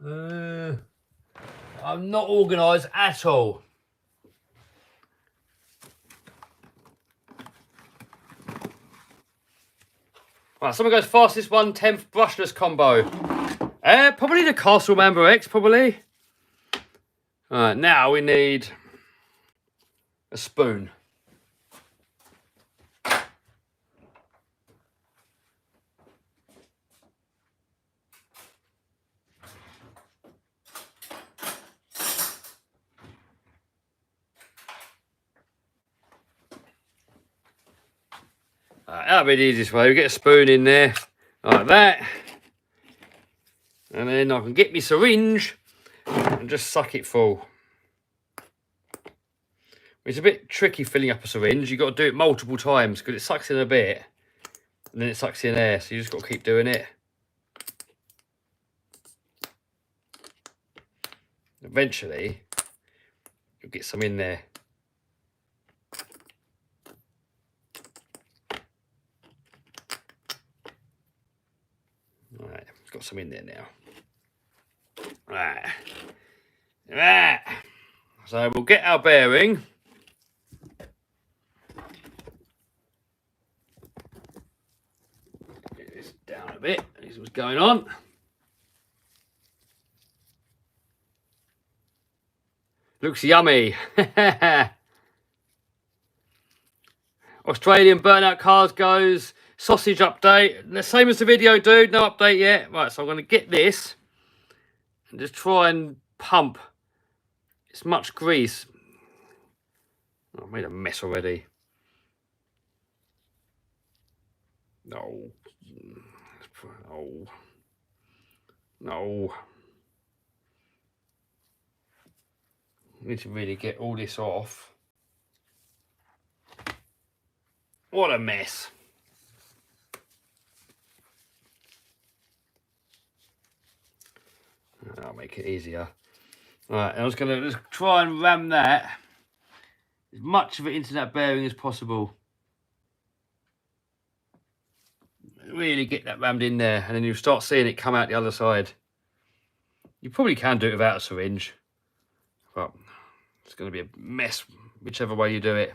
I'm not organised at all. Right, someone goes fastest 1/10 brushless combo. Probably the Castle Member X, probably. Alright, now we need a spoon. That'll be the easiest way. We get a spoon in there, like that. And then I can get my syringe and just suck it full. It's a bit tricky filling up a syringe. You've got to do it multiple times because it sucks in a bit. And then it sucks in air, so you just got to keep doing it. Eventually, you'll get some in there. Right, it's got some in there now. Right. Right. So we'll get our bearing. Get this down a bit. This is what's going on. Looks yummy. Australian burnout cars goes. Sausage update. The same as the video, dude. No update yet. Right, so I'm going to get this and just try and pump as much grease. Oh, I've made a mess already. No. No. No. I need to really get all this off. What a mess. I'll make it easier. Right, I was going to just try and ram that, as much of it into that bearing as possible. Really get that rammed in there, and then you'll start seeing it come out the other side. You probably can do it without a syringe, but it's going to be a mess whichever way you do it.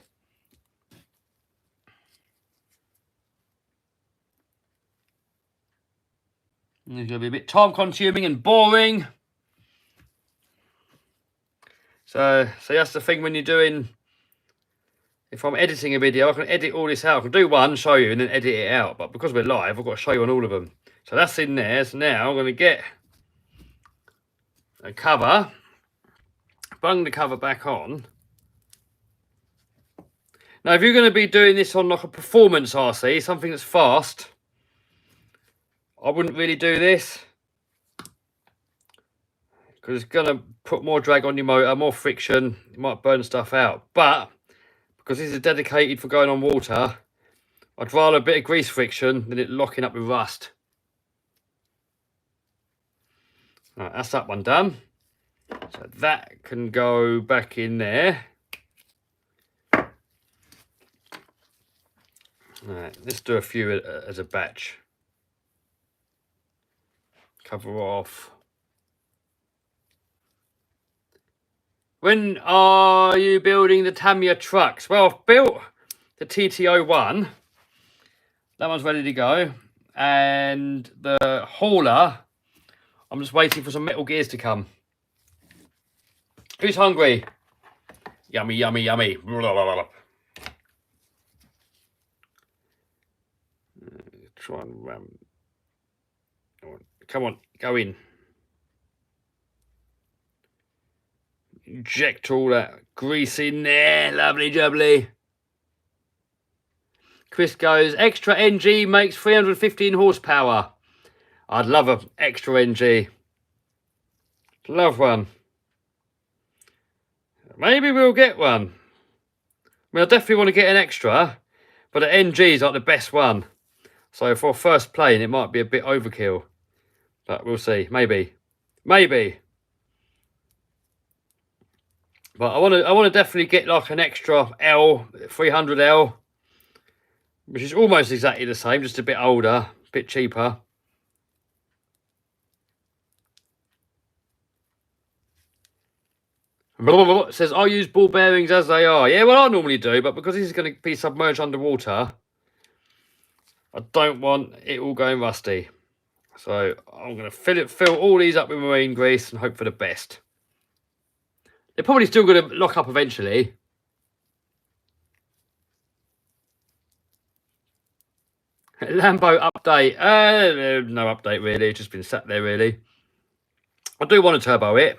And it's going to be a bit time consuming and boring. So that's the thing when you're doing, if I'm editing a video, I can edit all this out. I can do one, show you, and then edit it out. But because we're live, I've got to show you on all of them. So that's in there. So now I'm going to get a cover, bung the cover back on. Now, if you're going to be doing this on like a performance RC, something that's fast, I wouldn't really do this, because it's going to put more drag on your motor, more friction. You might burn stuff out. But because this is dedicated for going on water, I'd rather a bit of grease friction than it locking up with rust. Right, that's that one done. So that can go back in there. Right, let's do a few as a batch. Cover off. When are you building the Tamiya trucks? Well, I've built the TT01. That one's ready to go. And the hauler, I'm just waiting for some metal gears to come. Who's hungry? Yummy, yummy, yummy. Try and ram. Come on, go in. Inject all that grease in there. Lovely jubbly. Chris goes, extra NG makes 315 horsepower. I'd love an extra NG. Love one. Maybe we'll get one. I mean, I definitely want to get an extra, but the NG is like the best one. So for first plane, it might be a bit overkill. But we'll see. Maybe. Maybe. But I want to definitely get like an extra L, 300L, which is almost exactly the same, just a bit older, a bit cheaper. It says, I use ball bearings as they are. Yeah, well, I normally do, but because this is going to be submerged underwater, I don't want it all going rusty. So I'm going to fill all these up with marine grease and hope for the best. They're probably still going to lock up eventually. Lambo update. No update really. It's just been sat there really. I do want to turbo it,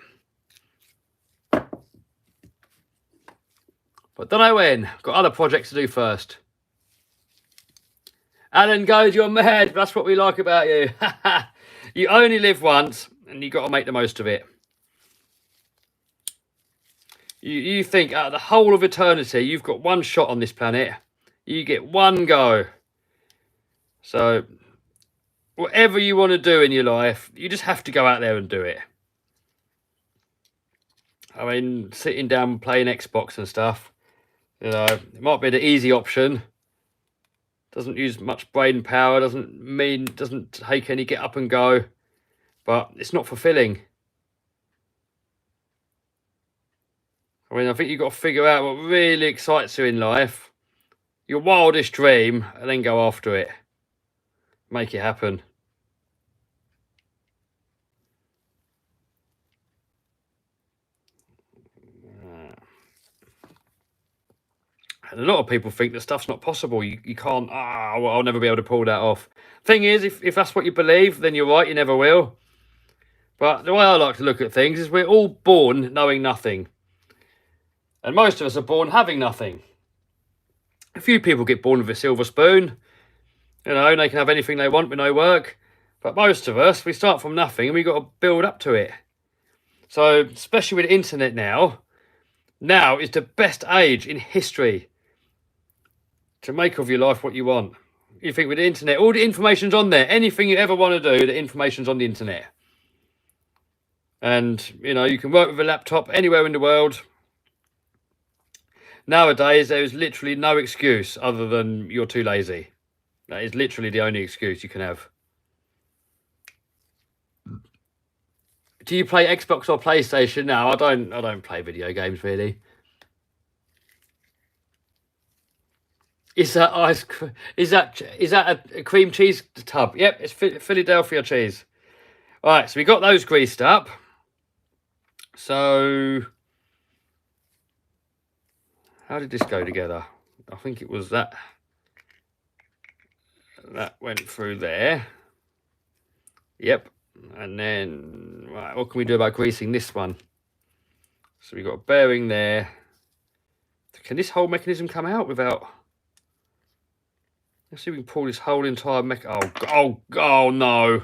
but don't know when. Got other projects to do first. Alan goes, you're mad. That's what we like about you. You only live once, and you've got to make the most of it. You think out of the whole of eternity, you've got one shot on this planet. You get one go. So, whatever you want to do in your life, you just have to go out there and do it. I mean, sitting down playing Xbox and stuff, you know, it might be the easy option. Doesn't use much brain power, doesn't take any get up and go, but it's not fulfilling. I mean, I think you've got to figure out what really excites you in life, your wildest dream, and then go after it. Make it happen. And a lot of people think that stuff's not possible. You can't, well, I'll never be able to pull that off. Thing is, if that's what you believe, then you're right, you never will. But the way I like to look at things is we're all born knowing nothing. And most of us are born having nothing. A few people get born with a silver spoon. You know, they can have anything they want with no work. But most of us, we start from nothing and we've got to build up to it. So, especially with the internet now is the best age in history to make of your life what you want. You think with the internet, all the information's on there. Anything you ever want to do, the information's on the internet. And, you know, you can work with a laptop anywhere in the world. Nowadays, there is literally no excuse other than you're too lazy. That is literally the only excuse you can have. Do you play Xbox or PlayStation? No, I don't play video games really. Is that ice cream? Is that a cream cheese tub? Yep, it's Philadelphia cheese. All right, so we got those greased up. So how did this go together? I think it was that went through there. Yep. And then, right, what can we do about greasing this one? So we've got a bearing there. Can this whole mechanism come out without... Let's see if we can pull this whole entire oh no.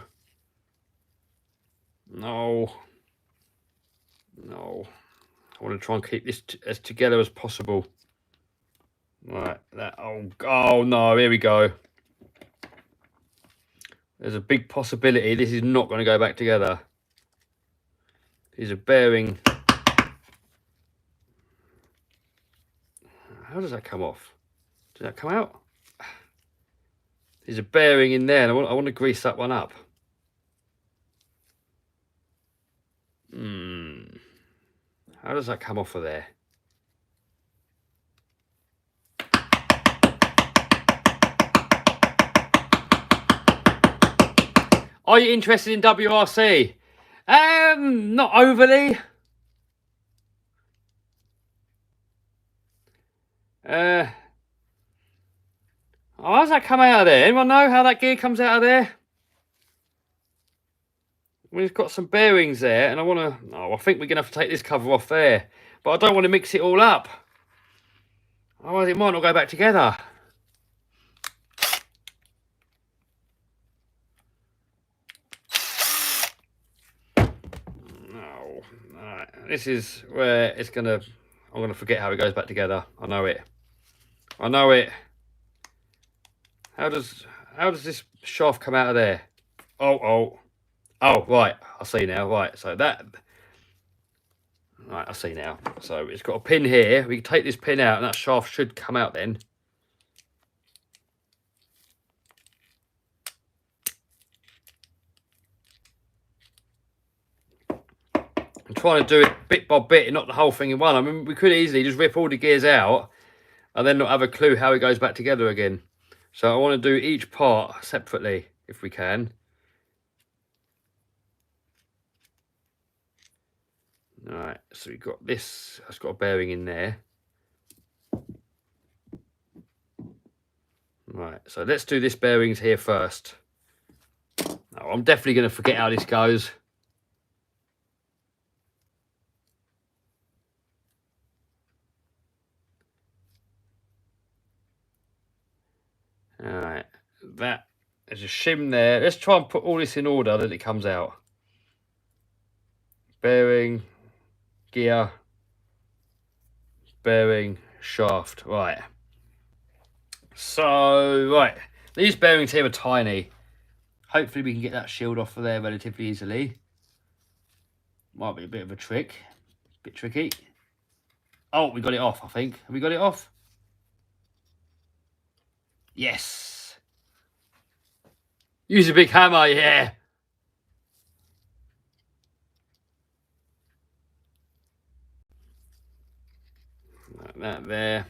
No. No. I want to try and keep this as together as possible. Right, oh no, here we go. There's a big possibility this is not going to go back together. Here's a bearing. How does that come off? Does that come out? There's a bearing in there, and I want to grease that one up. How does that come off of there? Are you interested in WRC? Not overly. How does that come out of there? Anyone know how that gear comes out of there? We've got some bearings there, and I think we're going to have to take this cover off there. But I don't want to mix it all up. Otherwise, it might not go back together. No. Alright, this is where I'm going to forget how it goes back together. I know it. I know it. How does this shaft come out of there? Oh, right. I see now. Right, so that... Right, I see now. So it's got a pin here. We can take this pin out and that shaft should come out then. I'm trying to do it bit by bit and not the whole thing in one. I mean, we could easily just rip all the gears out and then not have a clue how it goes back together again. So I want to do each part separately if we can. Alright, so we've got this, it's got a bearing in there. Right, so let's do this bearings here first. Oh, I'm definitely going to forget how this goes. Alright, there's a shim there. Let's try and put all this in order that it comes out. Bearing, gear, bearing, shaft. Right. So, right. These bearings here are tiny. Hopefully we can get that shield off of there relatively easily. Might be a bit of a trick. Bit tricky. Oh, we got it off, I think. Have we got it off? Yes. Use a big hammer, yeah. Like that there.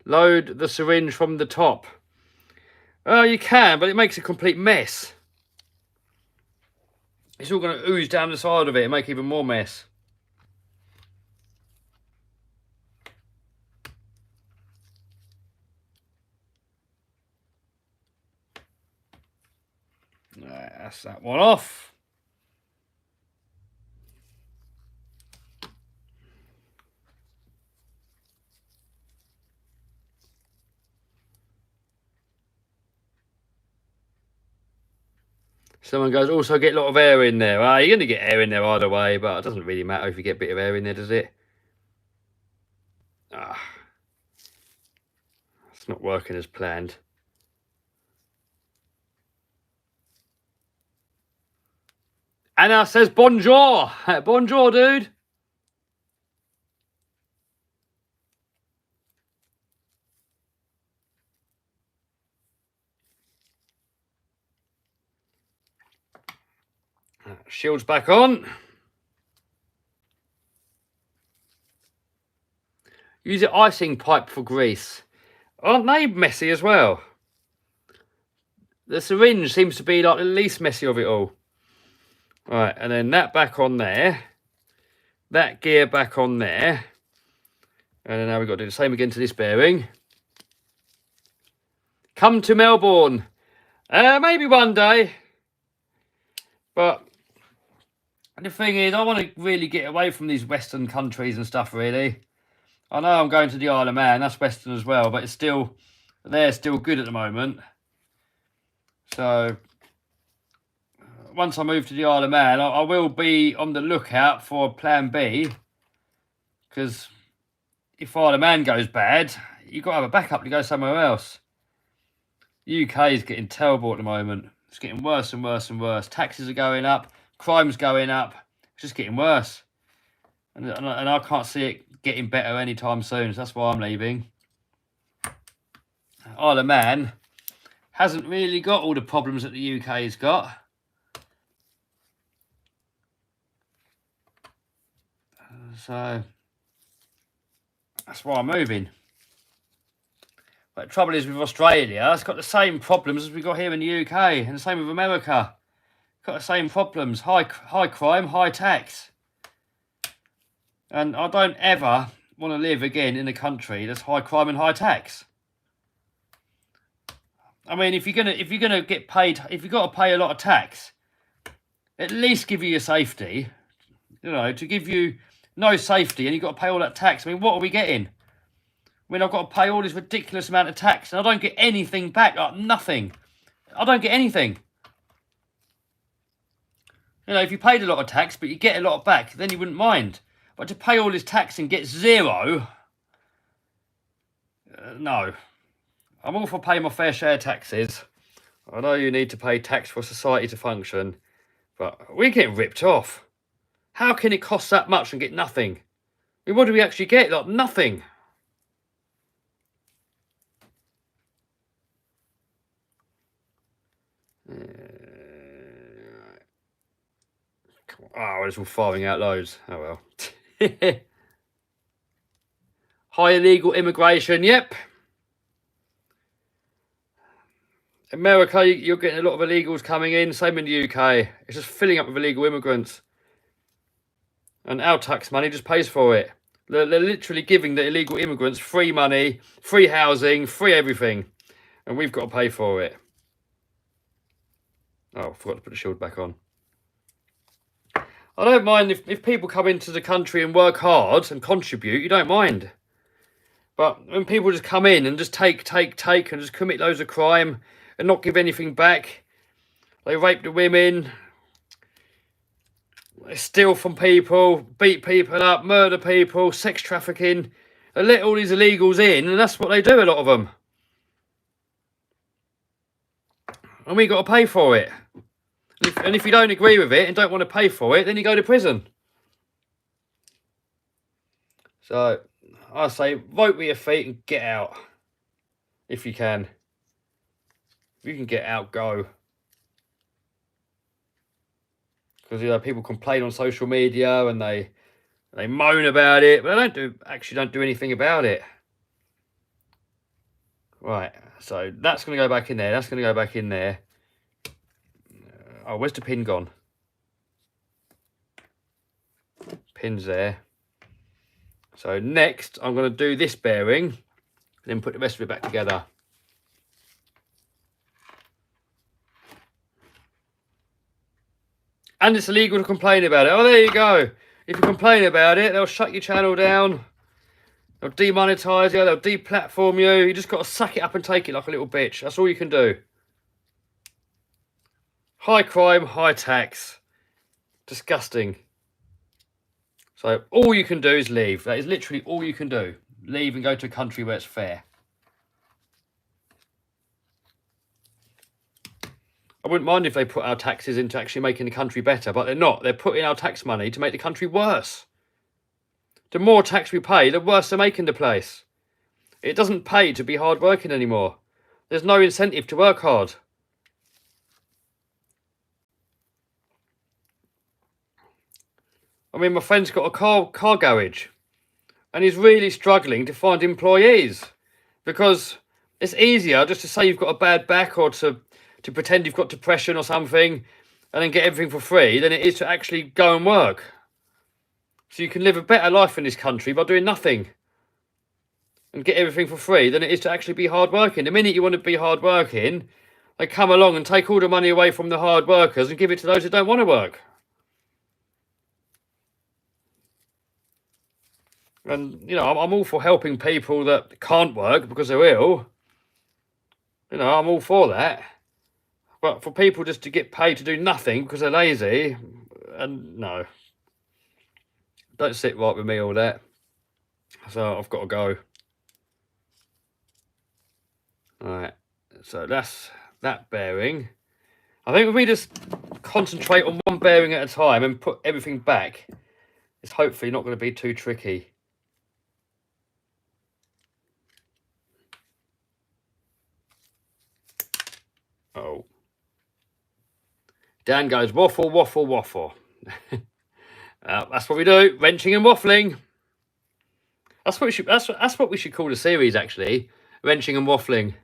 Load the syringe from the top. Oh, you can, but it makes a complete mess. It's all going to ooze down the side of it and make even more mess. Right, that's that one off. Someone goes, also get a lot of air in there. Well, you're going to get air in there either way, but it doesn't really matter if you get a bit of air in there, does it? It's not working as planned. Anna says, bonjour. Bonjour, dude. Shield's back on. Use the icing pipe for grease. Aren't they messy as well? The syringe seems to be like the least messy of it all. Right, and then that back on there. That gear back on there. And then now we've got to do the same again to this bearing. Come to Melbourne. Maybe one day. But the thing is, I want to really get away from these Western countries and stuff, really. I know I'm going to the Isle of Man. That's Western as well, but it's still... They're still good at the moment. So... Once I move to the Isle of Man, I will be on the lookout for plan B. Because if Isle of Man goes bad, you've got to have a backup to go somewhere else. UK is getting terrible at the moment. It's getting worse and worse and worse. Taxes are going up. Crime's going up. It's just getting worse. And I can't see it getting better anytime soon. So that's why I'm leaving. Isle of Man hasn't really got all the problems that the UK's got. So that's why I'm moving. But the trouble is with Australia, it's got the same problems as we got here in the UK, and the same with America. Got the same problems: high crime, high tax. And I don't ever want to live again in a country that's high crime and high tax. I mean, if you're gonna get paid, if you've got to pay a lot of tax, at least give you your safety. You know, to give you no safety and you've got to pay all that tax. I mean, what are we getting? I mean, I've got to pay all this ridiculous amount of tax and I don't get anything back, like nothing. I don't get anything. You know, if you paid a lot of tax but you get a lot back, then you wouldn't mind. But to pay all this tax and get zero, no. I'm all for paying my fair share of taxes. I know you need to pay tax for society to function, but we're getting ripped off. How can it cost that much and get nothing? I mean, what do we actually get? Like, nothing. Oh, it's all firing out loads. Oh well. High illegal immigration, yep. America, you're getting a lot of illegals coming in. Same in the UK. It's just filling up with illegal immigrants. And our tax money just pays for it. They're literally giving the illegal immigrants free money, free housing, free everything. And we've got to pay for it. Oh, I forgot to put the shield back on. I don't mind if people come into the country and work hard and contribute, you don't mind. But when people just come in and just take and just commit loads of crime and not give anything back, they rape the women, they steal from people, beat people up, murder people, sex trafficking. They let all these illegals in, and that's what they do, a lot of them. And we got to pay for it. And if you don't agree with it and don't want to pay for it, then you go to prison. So I say, vote with your feet and get out. If you can. If you can get out, go. Because, you know, people complain on social media and they moan about it, but they don't do anything about it. Right, so that's going to go back in there. That's going to go back in there. Oh, where's the pin gone? Pin's there. So next, I'm going to do this bearing and then put the rest of it back together. And it's illegal to complain about it. Oh, there you go. If you complain about it, they'll shut your channel down. They'll demonetize you. They'll deplatform you. You just got to suck it up and take it like a little bitch. That's all you can do. High crime, high tax. Disgusting. So all you can do is leave. That is literally all you can do. Leave and go to a country where it's fair. I wouldn't mind if they put our taxes into actually making the country better, but they're not. They're putting our tax money to make the country worse. The more tax we pay, the worse they're making the place. It doesn't pay to be hard working anymore. There's no incentive to work hard. I mean, my friend's got a car garage and he's really struggling to find employees because it's easier just to say you've got a bad back or to pretend you've got depression or something and then get everything for free than it is to actually go and work. So you can live a better life in this country by doing nothing and get everything for free than it is to actually be hard working. The minute you want to be hard working, they come along and take all the money away from the hard workers and give it to those who don't want to work. And, you know, I'm all for helping people that can't work because they're ill. You know, I'm all for that. But for people just to get paid to do nothing because they're lazy, and no. Don't sit right with me, all that. So I've got to go. Alright, so that's that bearing. I think if we just concentrate on one bearing at a time and put everything back, it's hopefully not going to be too tricky. Oh. Dan goes waffle, waffle, waffle. That's what we do, wrenching and waffling. That's what we should. That's what we should call the series, actually, wrenching and waffling.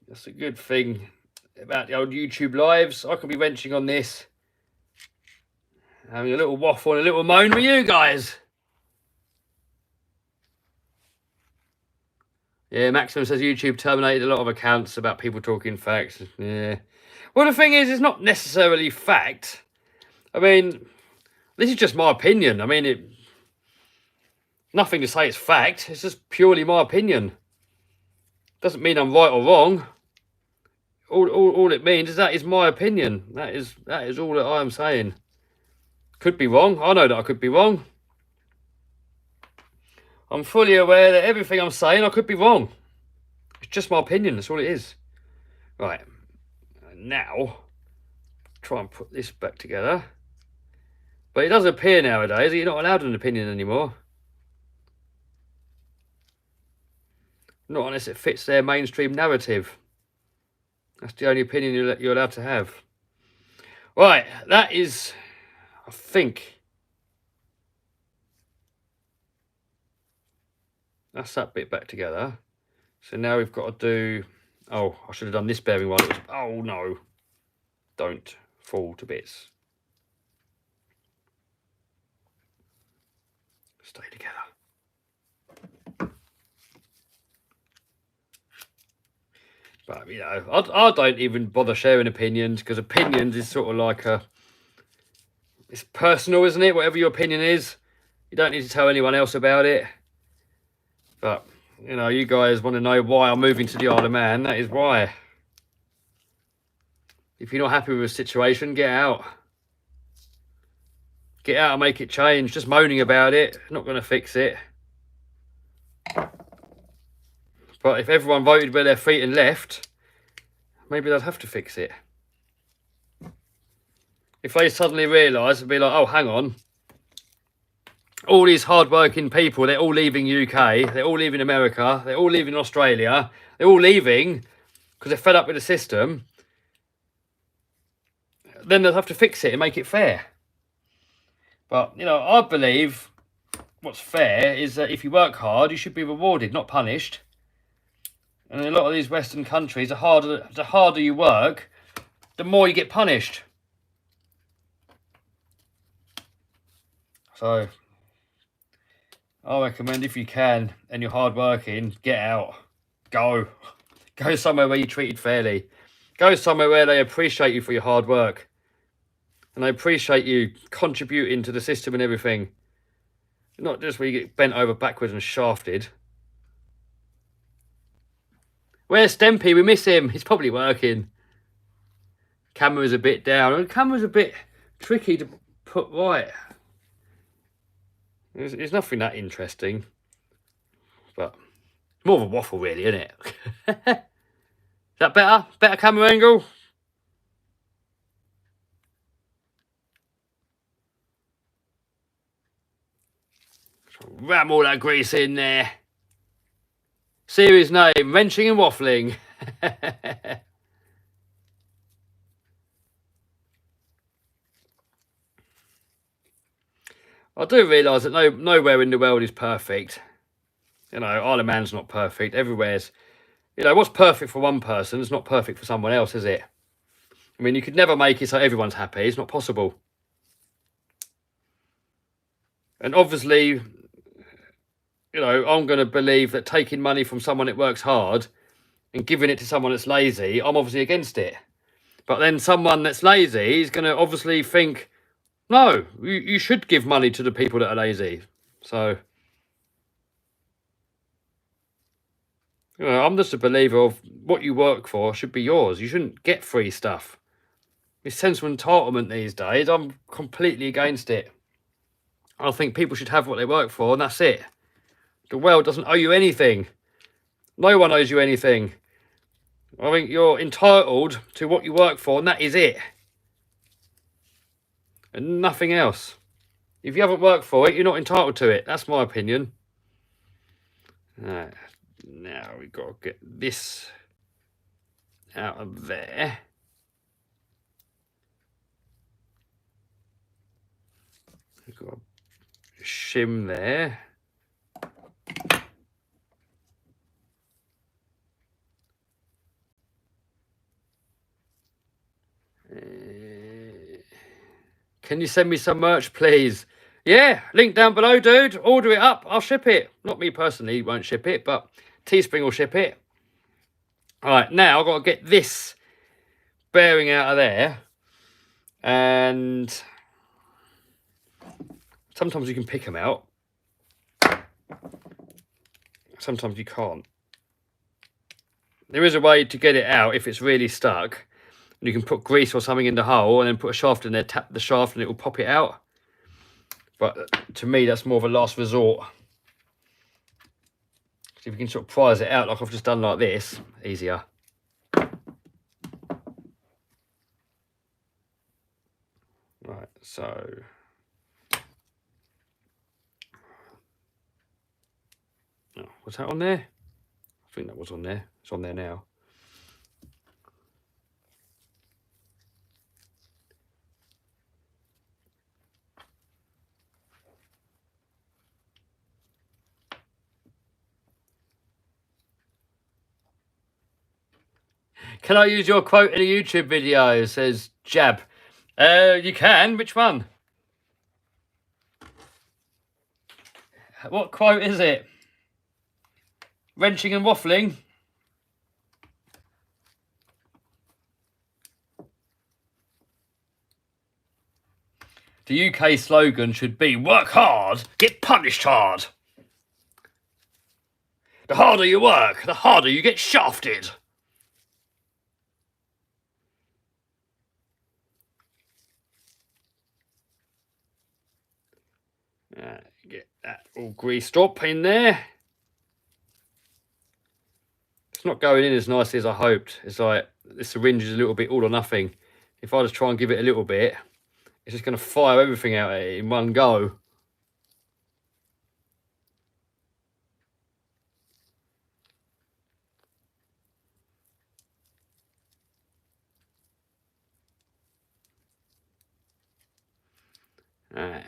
That's a good thing about the old YouTube lives. I could be wrenching on this, having a little waffle and a little moan with you guys. Yeah, Maximum says YouTube terminated a lot of accounts about people talking facts. Yeah. Well, the thing is, it's not necessarily fact. I mean, this is just my opinion. I mean, nothing to say it's fact. It's just purely my opinion. Doesn't mean I'm right or wrong. All it means is that is my opinion. That is all that I am saying. Could be wrong. I know that I could be wrong. I'm fully aware that everything I'm saying, I could be wrong. It's just my opinion. That's all it is. Right. Now, try and put this back together. But it does appear nowadays that you're not allowed an opinion anymore. Not unless it fits their mainstream narrative. That's the only opinion you're allowed to have. Right. That is, I think... That's that bit back together. So now we've got to do... Oh, I should have done this bearing one. Oh, no. Don't fall to bits. Stay together. But, you know, I don't even bother sharing opinions because opinions is sort of like a... It's personal, isn't it? Whatever your opinion is. You don't need to tell anyone else about it. But, you know, you guys want to know why I'm moving to the Isle of Man. That is why. If you're not happy with a situation, get out. Get out and make it change. Just moaning about it, not going to fix it. But if everyone voted with their feet and left, maybe they'd have to fix it. If they suddenly realise and be like, oh, hang on. All these hard-working people, they're all leaving UK, they're all leaving America, they're all leaving Australia, they're all leaving because they're fed up with the system, then they'll have to fix it and make it fair. But, you know, I believe what's fair is that if you work hard, you should be rewarded, not punished. And in a lot of these Western countries, the harder you work, the more you get punished. So... I recommend if you can and you're hard working, get out. Go. Go somewhere where you're treated fairly. Go somewhere where they appreciate you for your hard work. And they appreciate you contributing to the system and everything. Not just where you get bent over backwards and shafted. Where's Stempy? We miss him. He's probably working. Camera's a bit down. And the camera's a bit tricky to put right. It's nothing that interesting. But more of a waffle, really, isn't it? Is that better? Better camera angle? Ram all that grease in there. Series name, Wrenching and Waffling. I do realise that nowhere in the world is perfect. You know, Isle of Man's not perfect. Everywhere's, you know, what's perfect for one person is not perfect for someone else, is it? I mean, you could never make it so everyone's happy. It's not possible. And obviously, you know, I'm going to believe that taking money from someone that works hard and giving it to someone that's lazy, I'm obviously against it. But then someone that's lazy is going to obviously think, no, you should give money to the people that are lazy. So, you know, I'm just a believer of what you work for should be yours. You shouldn't get free stuff. This sense of entitlement these days, I'm completely against it. I think people should have what they work for, and that's it. The world doesn't owe you anything. No one owes you anything. I think you're entitled to what you work for, and that is it. And nothing else. If you haven't worked for it, you're not entitled to it. That's my opinion. Right. Now we've got to get this out of there. We've got a shim there. Can you send me some merch, please? Yeah, link down below, dude. Order it up. I'll ship it. Not me personally, won't ship it, but Teespring will ship it. All right, now I've got to get this bearing out of there. And sometimes you can pick them out. Sometimes you can't. There is a way to get it out if it's really stuck. You can put grease or something in the hole and then put a shaft in there, tap the shaft and it will pop it out. But to me, that's more of a last resort. So if you can sort of prise it out like I've just done like this, easier. Right, so... Oh, was that on there? I think that was on there. It's on there now. Can I use your quote in a YouTube video? Says Jab. You can. Which one? What quote is it? Wrenching and waffling. The UK slogan should be work hard, get punished hard. The harder you work, the harder you get shafted. Get that all greased up in there. It's not going in as nicely as I hoped. It's like the syringe is a little bit all or nothing. If I just try and give it a little bit, it's just going to fire everything out at it in one go. Right.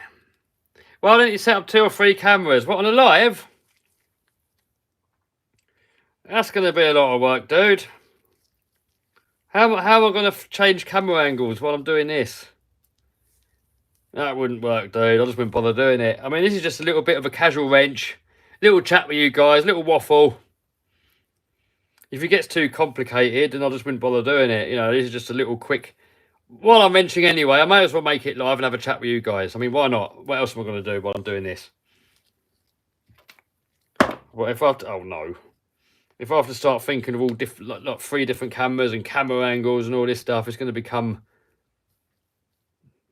Why don't you set up 2 or 3 cameras? What, on a live? That's going to be a lot of work, dude. How am I going to change camera angles while I'm doing this? That wouldn't work, dude. I just wouldn't bother doing it. I mean, this is just a little bit of a casual wrench. Little chat with you guys. Little waffle. If it gets too complicated, then I just wouldn't bother doing it. You know, this is just a little quick... While I'm wrenching anyway, I may as well make it live and have a chat with you guys. I mean, why not? What else am I going to do while I'm doing this? What if I have to... Oh, no. if I have to start thinking of all different, like 3 different cameras and camera angles and all this stuff, it's going to become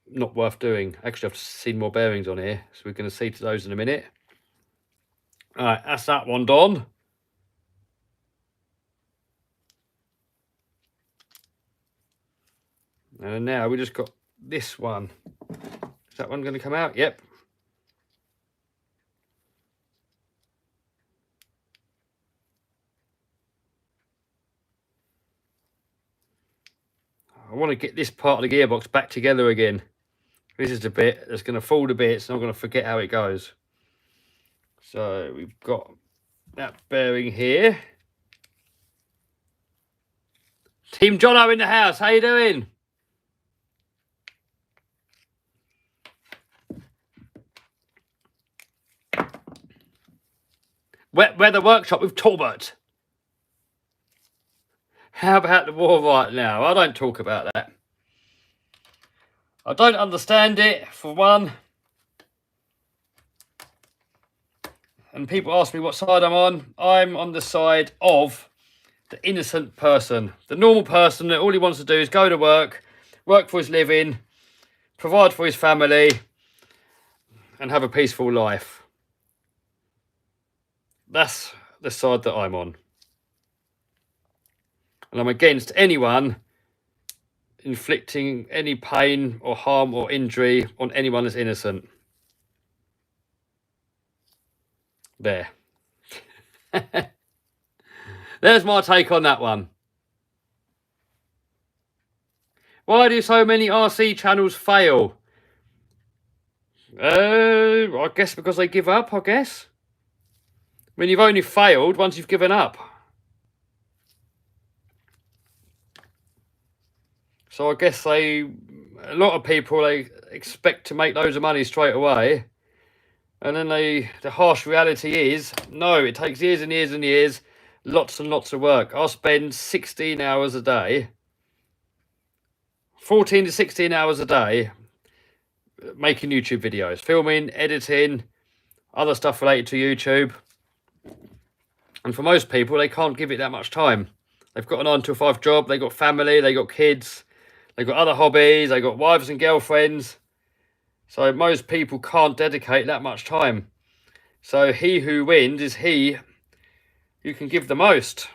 not worth doing. Actually, I've seen more bearings on here, so we're going to see to those in a minute. All right, that's that one done. And now we just got this one. Is that one going to come out? Yep. I want to get this part of the gearbox back together again. This is the bit that's going to fall to bits and I'm going to forget how it goes. So we've got that bearing here. Team Jono in the house, how you doing? Wet Weather Workshop with Talbot. How about the war right now? I don't talk about that. I don't understand it, for one. And people ask me what side I'm on. I'm on the side of the innocent person. The normal person that all he wants to do is go to work for his living, provide for his family, and have a peaceful life. That's the side that I'm on. And I'm against anyone inflicting any pain or harm or injury on anyone that's innocent. There. There's my take on that one. Why do so many RC channels fail? I guess because they give up, I guess. I mean, you've only failed once you've given up. So I guess a lot of people, they expect to make loads of money straight away. And then the harsh reality is, no, it takes years and years and years, lots and lots of work. I spend 16 hours a day, 14 to 16 hours a day, making YouTube videos, filming, editing, other stuff related to YouTube. And for most people, they can't give it that much time. They've got a 9 to 5 job, they got family, they got kids, they got other hobbies, they got wives and girlfriends. So most people can't dedicate that much time. So he who wins is he who can give the most.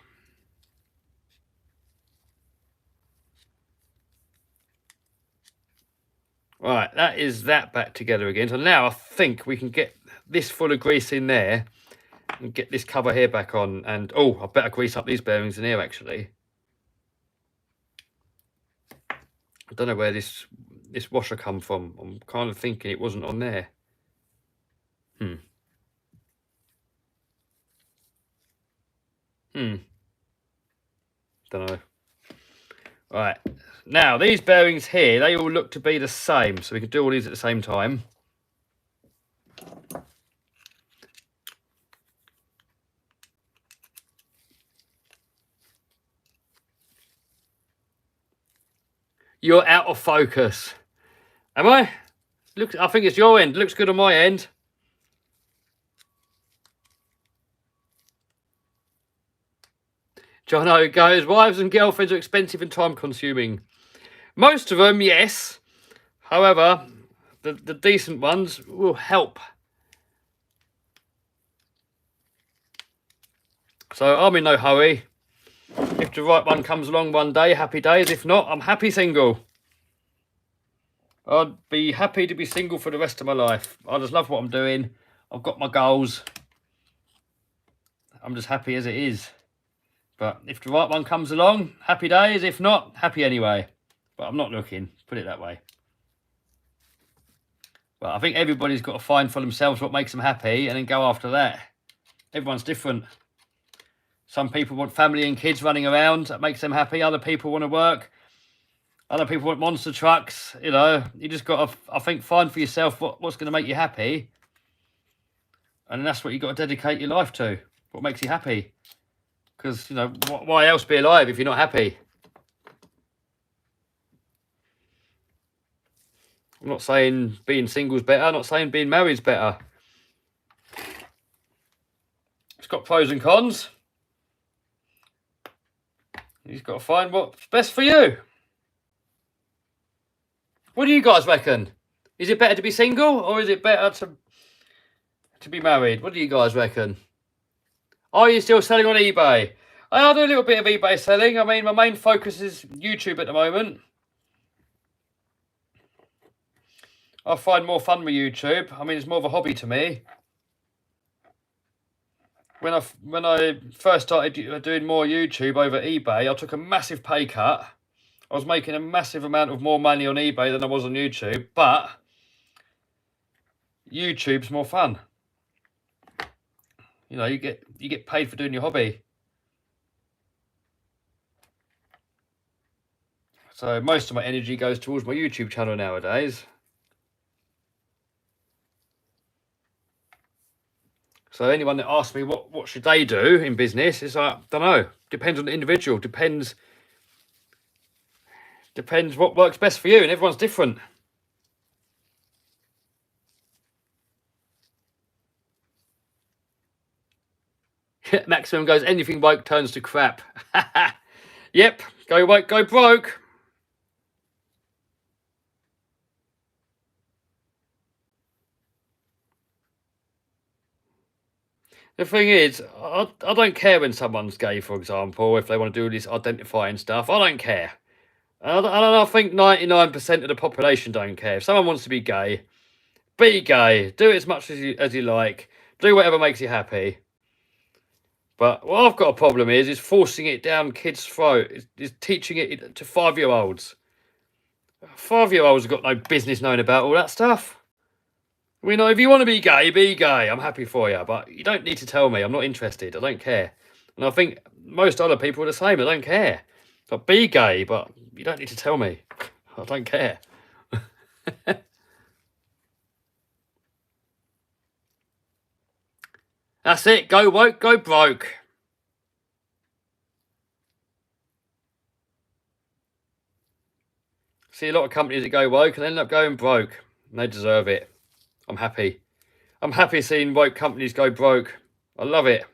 Right, that is that back together again. So now I think we can get this full of grease in there and get this cover here back on. And oh, I better grease up these bearings in here actually. I don't know where this washer come from. I'm kind of thinking it wasn't on there. Don't know. Right, now these bearings here, they all look to be the same, so we can do all these at the same time. You're out of focus. Am I? Look, I think it's your end. Looks good on my end. Jono goes, wives and girlfriends are expensive and time consuming. Most of them, yes. However, the decent ones will help. So I'm in no hurry. If the right one comes along one day, happy days. If not, I'm happy single. I'd be happy to be single for the rest of my life. I just love what I'm doing. I've got my goals. I'm just happy as it is. But if the right one comes along, happy days. If not, happy anyway. But I'm not looking, put it that way. But I think everybody's got to find for themselves what makes them happy and then go after that. Everyone's different. Some people want family and kids running around. That makes them happy. Other people want to work. Other people want monster trucks. You know, you just got to, I think, find for yourself what's going to make you happy. And that's what you've got to dedicate your life to. What makes you happy. Because, you know, why else be alive if you're not happy? I'm not saying being single's better. I'm not saying being married's better. It's got pros and cons. You've got to find what's best for you. What do you guys reckon? Is it better to be single or is it better to be married? What do you guys reckon? Are you still selling on eBay? I do a little bit of eBay selling. I mean, my main focus is YouTube at the moment. I find more fun with YouTube. I mean, it's more of a hobby to me. When I first started doing more YouTube over eBay, I took a massive pay cut. I was making a massive amount of more money on eBay than I was on YouTube, but YouTube's more fun. You know, you get paid for doing your hobby. So most of my energy goes towards my YouTube channel nowadays. So anyone that asks me what should they do in business, it's like, I don't know. Depends on the individual. Depends what works best for you, and everyone's different. Maximum goes, anything woke turns to crap. Yep, go woke, go broke. The thing is, I don't care when someone's gay, for example, if they want to do this identifying stuff. I don't care. I think 99% of the population don't care. If someone wants to be gay, be gay. Do it as much as you like. Do whatever makes you happy. But what I've got a problem is forcing it down kids' throat. Is teaching it to 5-year-olds. 5-year-olds have got no business knowing about all that stuff. You know, if you want to be gay, be gay. I'm happy for you. But you don't need to tell me. I'm not interested. I don't care. And I think most other people are the same. I don't care. But be gay, but you don't need to tell me. I don't care. That's it. Go woke, go broke. See a lot of companies that go woke and end up going broke. And they deserve it. I'm happy. I'm happy seeing woke companies go broke. I love it.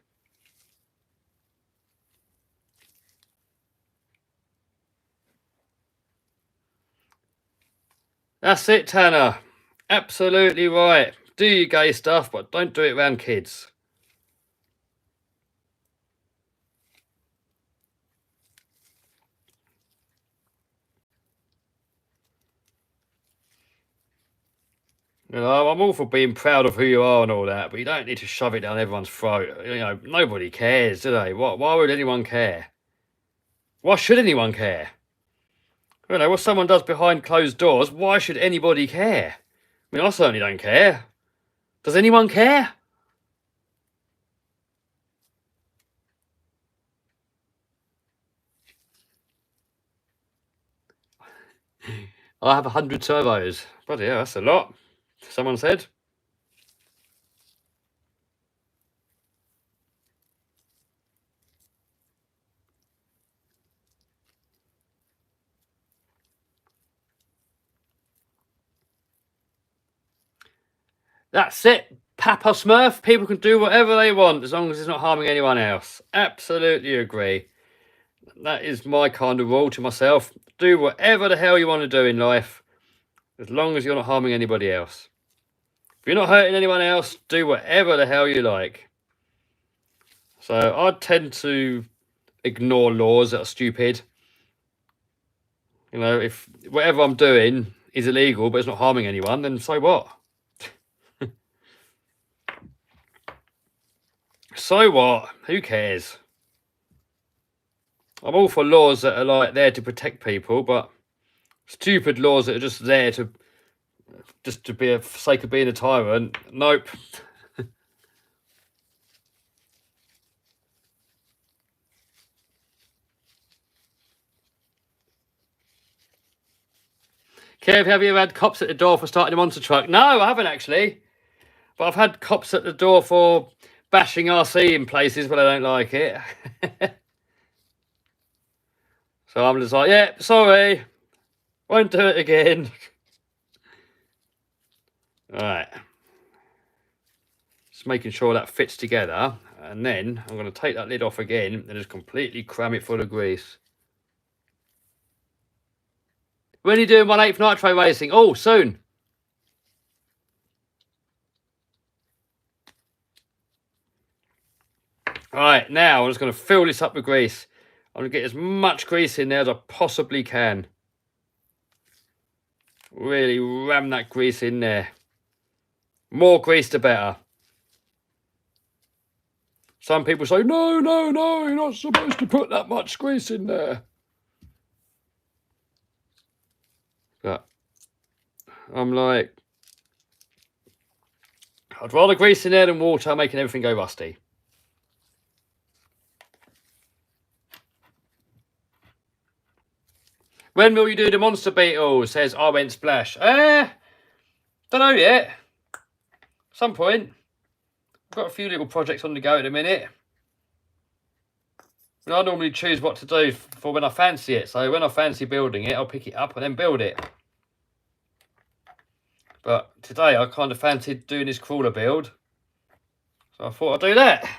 That's it, Tanner. Absolutely right. Do your gay stuff, but don't do it around kids. You know, I'm all for being proud of who you are and all that, but you don't need to shove it down everyone's throat. You know, nobody cares, do they? Why would anyone care? Why should anyone care? You know, what someone does behind closed doors, why should anybody care? I mean, I certainly don't care. Does anyone care? I have 100 turbos. Bloody hell, that's a lot. Someone said. That's it. Papa Smurf, people can do whatever they want as long as it's not harming anyone else. Absolutely agree. That is my kind of rule to myself. Do whatever the hell you want to do in life as long as you're not harming anybody else. If you're not hurting anyone else, do whatever the hell you like. So I tend to ignore laws that are stupid. You know, if whatever I'm doing is illegal but it's not harming anyone, then so what? So what? Who cares? I'm all for laws that are like there to protect people, but stupid laws that are just there to be for sake of being a tyrant. Nope. Kev, have you ever had cops at the door for starting a monster truck? No, I haven't actually. But I've had cops at the door for bashing RC in places where I don't like it. So I'm just like, yeah, sorry. Won't do it again. Alright. Just making sure that fits together. And then I'm going to take that lid off again and just completely cram it full of grease. When are you doing 1/8 nitro racing? Oh, soon. Right, now I'm just going to fill this up with grease. I'm going to get as much grease in there as I possibly can. Really ram that grease in there. More grease the better. Some people say, no, you're not supposed to put that much grease in there. But I'm like, I'd rather grease in there than water, making everything go rusty. When will you do the monster beetle? Says I went splash. Don't know yet. Some point. I've got a few little projects on the go at the minute. And I normally choose what to do for when I fancy it. So when I fancy building it, I'll pick it up and then build it. But today I kind of fancied doing this crawler build. So I thought I'd do that.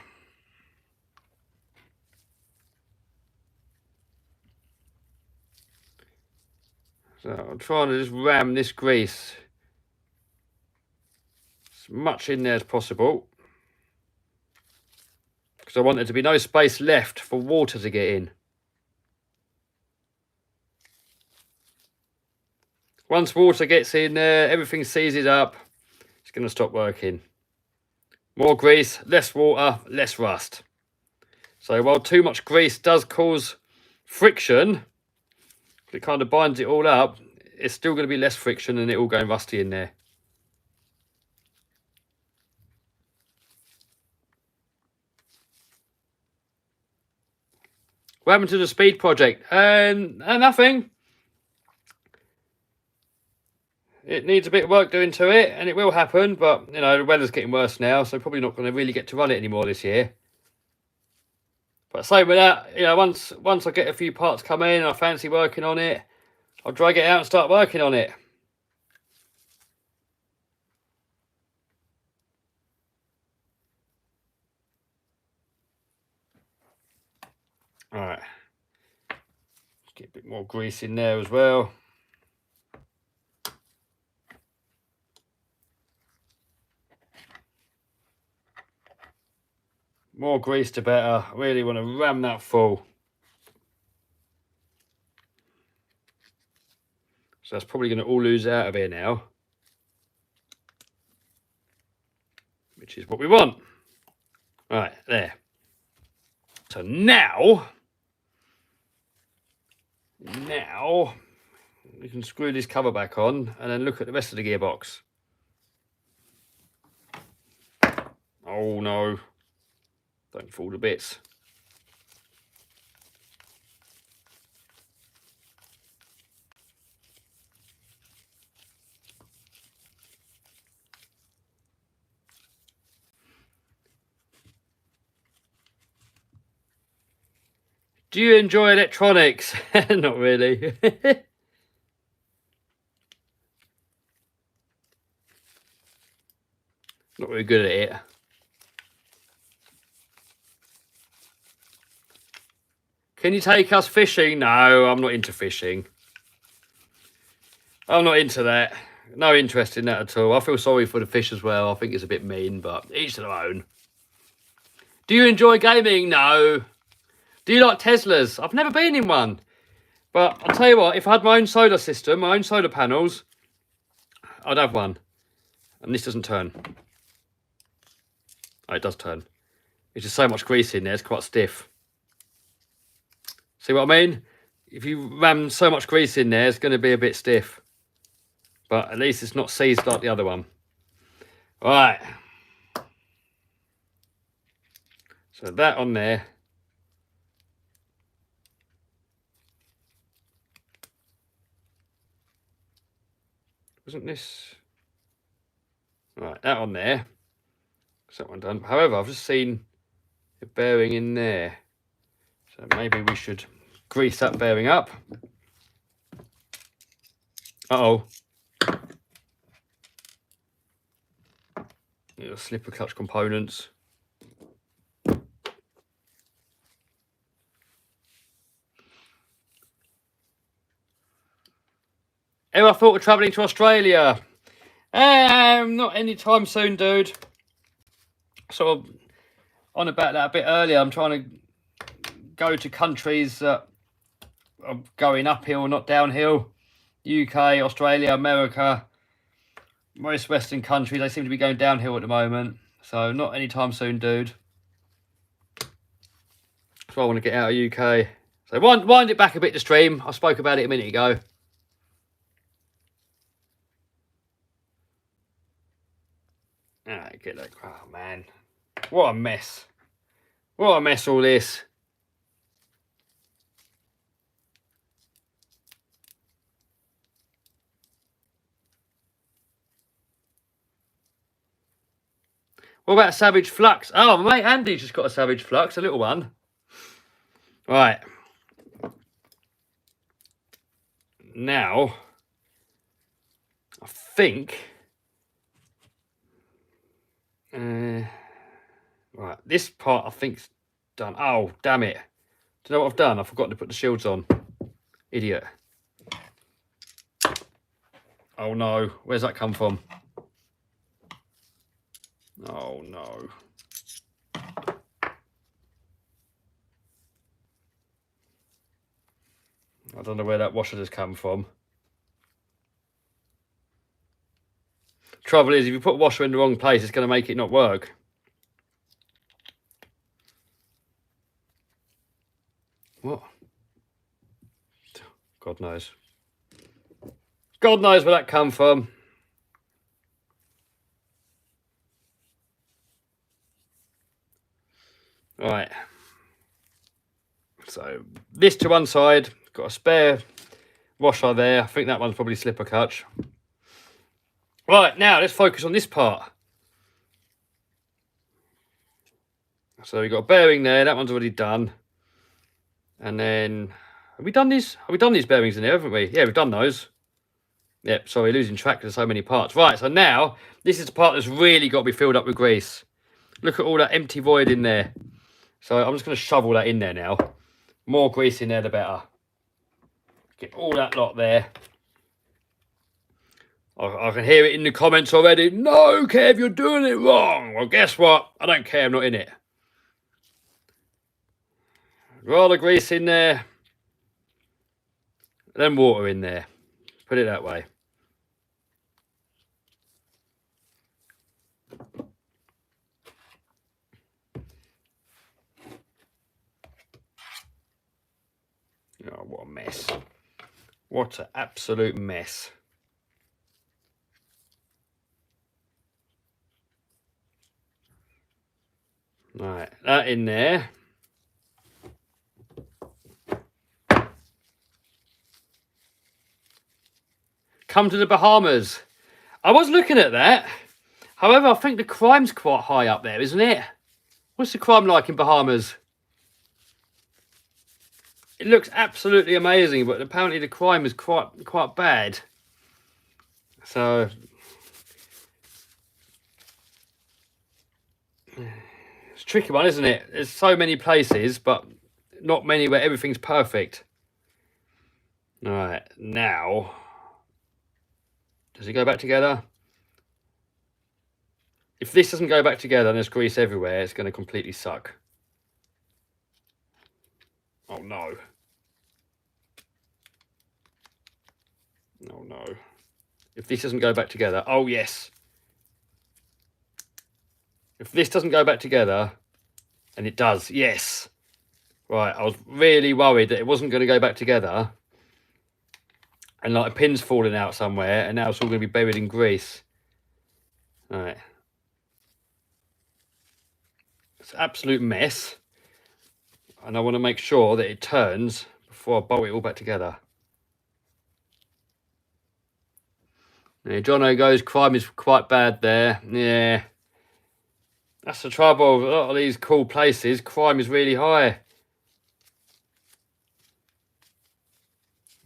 So I'm trying to just ram this grease as much in there as possible. Because I want there to be no space left for water to get in. Once water gets in there, everything seizes up. It's going to stop working. More grease, less water, less rust. So while too much grease does cause friction, it kind of binds it all up, it's still going to be less friction and it all going rusty in there. What happened to the speed project? Nothing. It needs a bit of work doing to it, and it will happen, but, you know, the weather's getting worse now, so probably not going to really get to run it anymore this year. But same with that, you know, once I get a few parts come in and I fancy working on it, I'll drag it out and start working on it. Alright. Get a bit more grease in there as well. More grease the better. I really want to ram that full. So that's probably going to all lose out of here now. Which is what we want. Right, there. So now we can screw this cover back on and then look at the rest of the gearbox. Oh no. Don't fall to bits. Do you enjoy electronics? Not really. Not very good at it. Can you take us fishing? No, I'm not into fishing. I'm not into that. No interest in that at all. I feel sorry for the fish as well. I think it's a bit mean, but each to their own. Do you enjoy gaming? No. Do you like Teslas? I've never been in one. But I'll tell you what, if I had my own solar system, my own solar panels, I'd have one. And this doesn't turn. Oh, it does turn. There's just so much grease in there, it's quite stiff. See what I mean? If you ram so much grease in there, it's going to be a bit stiff. But at least it's not seized like the other one. Right. So that on there. Wasn't this? Right, that on there. Is that one done? However, I've just seen a bearing in there. So maybe we should grease that bearing up. Uh-oh. Little slipper clutch components. Ever thought of travelling to Australia? Not anytime soon, dude. Sort of on about that a bit earlier. I'm trying to go to countries that are going uphill, not downhill. UK, Australia, America, most Western countries, they seem to be going downhill at the moment. So not anytime soon, dude. So I want to get out of UK. So wind it back a bit to stream. I spoke about it a minute ago. Get that. Oh man, what a mess! What a mess all this. What about Savage Flux? Oh, my mate Andy's just got a Savage Flux, a little one. Right. Now, I think... right, this part I think's done. Oh, damn it. Do you know what I've done? I've forgotten to put the shields on. Idiot. Oh no, where's that come from? Oh no. I don't know where that washer has come from. Trouble is, if you put a washer in the wrong place, it's going to make it not work. What? God knows. God knows where that come from. Right. So this to one side, got a spare washer there. I think that one's probably slipper catch. Right, now let's focus on this part. So we've got a bearing there, that one's already done. And then, have we done these? Have we done these bearings in there, haven't we? Yeah, we've done those. Yep, sorry, losing track because there's so many parts. Right, so now, this is the part that's really got to be filled up with grease. Look at all that empty void in there. So I'm just going to shovel that in there now. More grease in there, the better. Get all that lot there. I can hear it in the comments already. No, Kev, you're doing it wrong. Well, guess what? I don't care, I'm not in it. Roll the grease in there. Then water in there. Put it that way. Oh, what a mess. What an absolute mess. Right, that in there. Come to the Bahamas. I was looking at that. However, I think the crime's quite high up there, isn't it? What's the crime like in Bahamas? It looks absolutely amazing, but apparently the crime is quite bad. So it's a tricky one, isn't it? There's so many places, but not many where everything's perfect. All right, now, does it go back together? If this doesn't go back together and there's grease everywhere, it's going to completely suck. Oh no. Oh no. If this doesn't go back together, oh yes. If this doesn't go back together, and it does, yes. Right, I was really worried that it wasn't going to go back together. And like a pin's falling out somewhere, and now it's all going to be buried in grease. All right. It's an absolute mess. And I want to make sure that it turns before I bolt it all back together. Yeah, Jono goes, crime is quite bad there. Yeah. That's the trouble with a lot of these cool places. Crime is really high.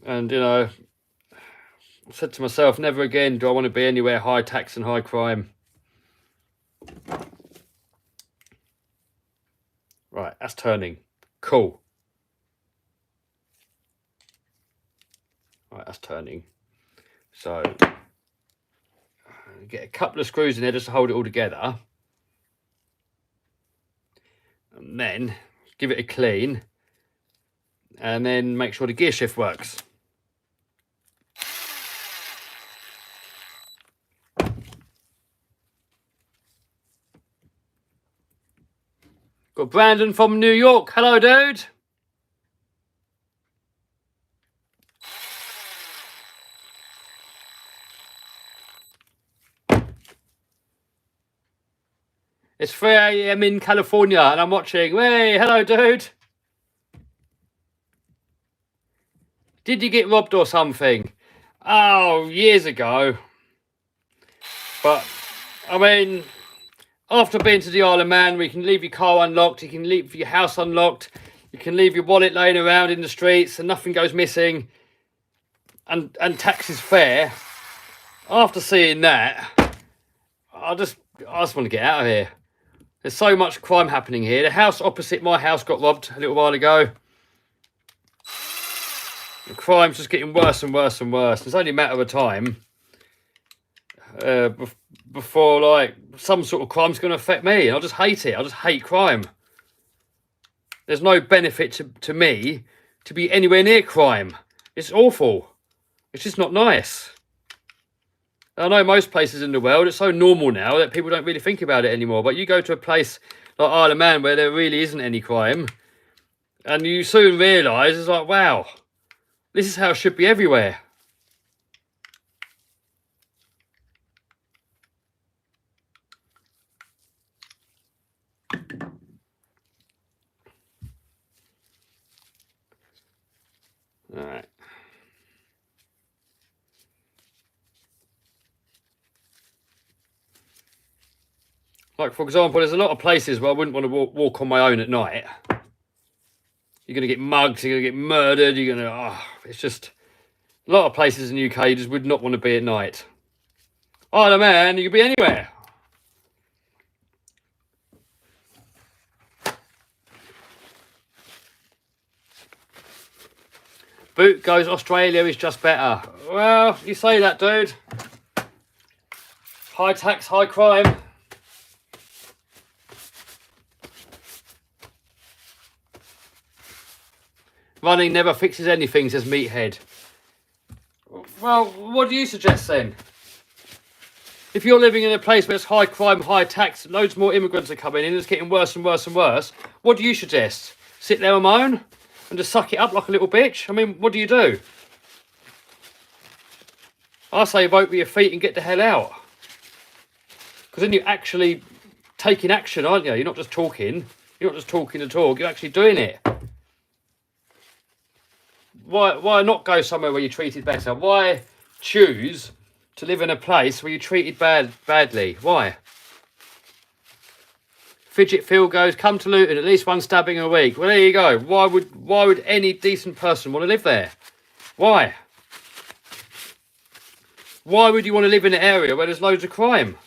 And, you know, I said to myself, never again do I want to be anywhere high tax and high crime. Right, that's turning. Cool. Right, that's turning. So get a couple of screws in there just to hold it all together. And then give it a clean. And then make sure the gear shift works. Got Brandon from New York. Hello, dude. It's 3 AM in California and I'm watching. Hey, hello, dude. Did you get robbed or something? Oh, years ago. But, I mean, after being to the Isle of Man, we can leave your car unlocked, you can leave your house unlocked, you can leave your wallet laying around in the streets and nothing goes missing, and tax is fair. After seeing that, I just want to get out of here. There's so much crime happening here. The house opposite my house got robbed a little while ago. The crime's just getting worse and worse and worse. It's only a matter of time before, like, some sort of crime's going to affect me. I just hate it. I just hate crime. There's no benefit to me to be anywhere near crime. It's awful. It's just not nice. I know most places in the world, it's so normal now that people don't really think about it anymore. But you go to a place like Isle of Man where there really isn't any crime, and you soon realise, it's like, wow, this is how it should be everywhere. All right. Like, for example, there's a lot of places where I wouldn't want to walk on my own at night. You're going to get mugged, you're going to get murdered, you're going to... it's just... A lot of places in the UK you just would not want to be at night. Isle of Man, you could be anywhere. Boot goes Australia is just better. Well, you say that, dude. High tax, high crime. Running never fixes anything, says Meathead. Well, what do you suggest then? If you're living in a place where it's high crime, high tax, loads more immigrants are coming in, and it's getting worse and worse and worse, what do you suggest? Sit there and moan? And just suck it up like a little bitch? I mean, what do you do? I say vote with your feet and get the hell out. Because then you're actually taking action, aren't you? You're not just talking. You're not just talking the talk, you're actually doing it. Why not go somewhere where you're treated better? Why choose to live in a place where you're treated badly? Why? Fidget Phil goes, come to Luton, at least one stabbing a week. Well, there you go. Why would any decent person want to live there? Why? Why would you want to live in an area where there's loads of crime?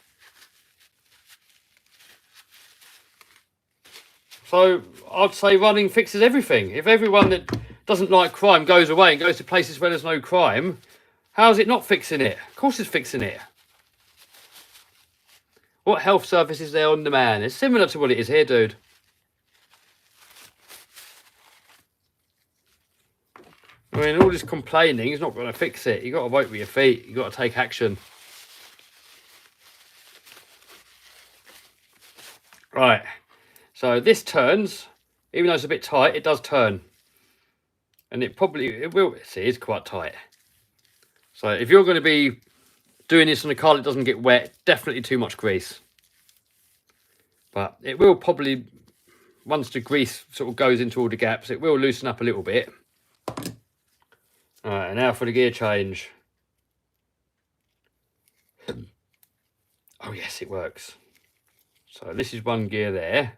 So I'd say running fixes everything. If everyone that doesn't like crime goes away and goes to places where there's no crime, how is it not fixing it? Of course it's fixing it. What health service is there on demand? It's similar to what it is here, dude. I mean, all this complaining is not going to fix it. You've got to vote with your feet. You've got to take action. Right. So this turns, even though it's a bit tight, it does turn. And it will, see, it's quite tight. So if you're going to be doing this on a car that doesn't get wet, definitely too much grease. But it will probably, once the grease sort of goes into all the gaps, it will loosen up a little bit. All right, and now for the gear change. Oh yes, it works. So this is one gear there.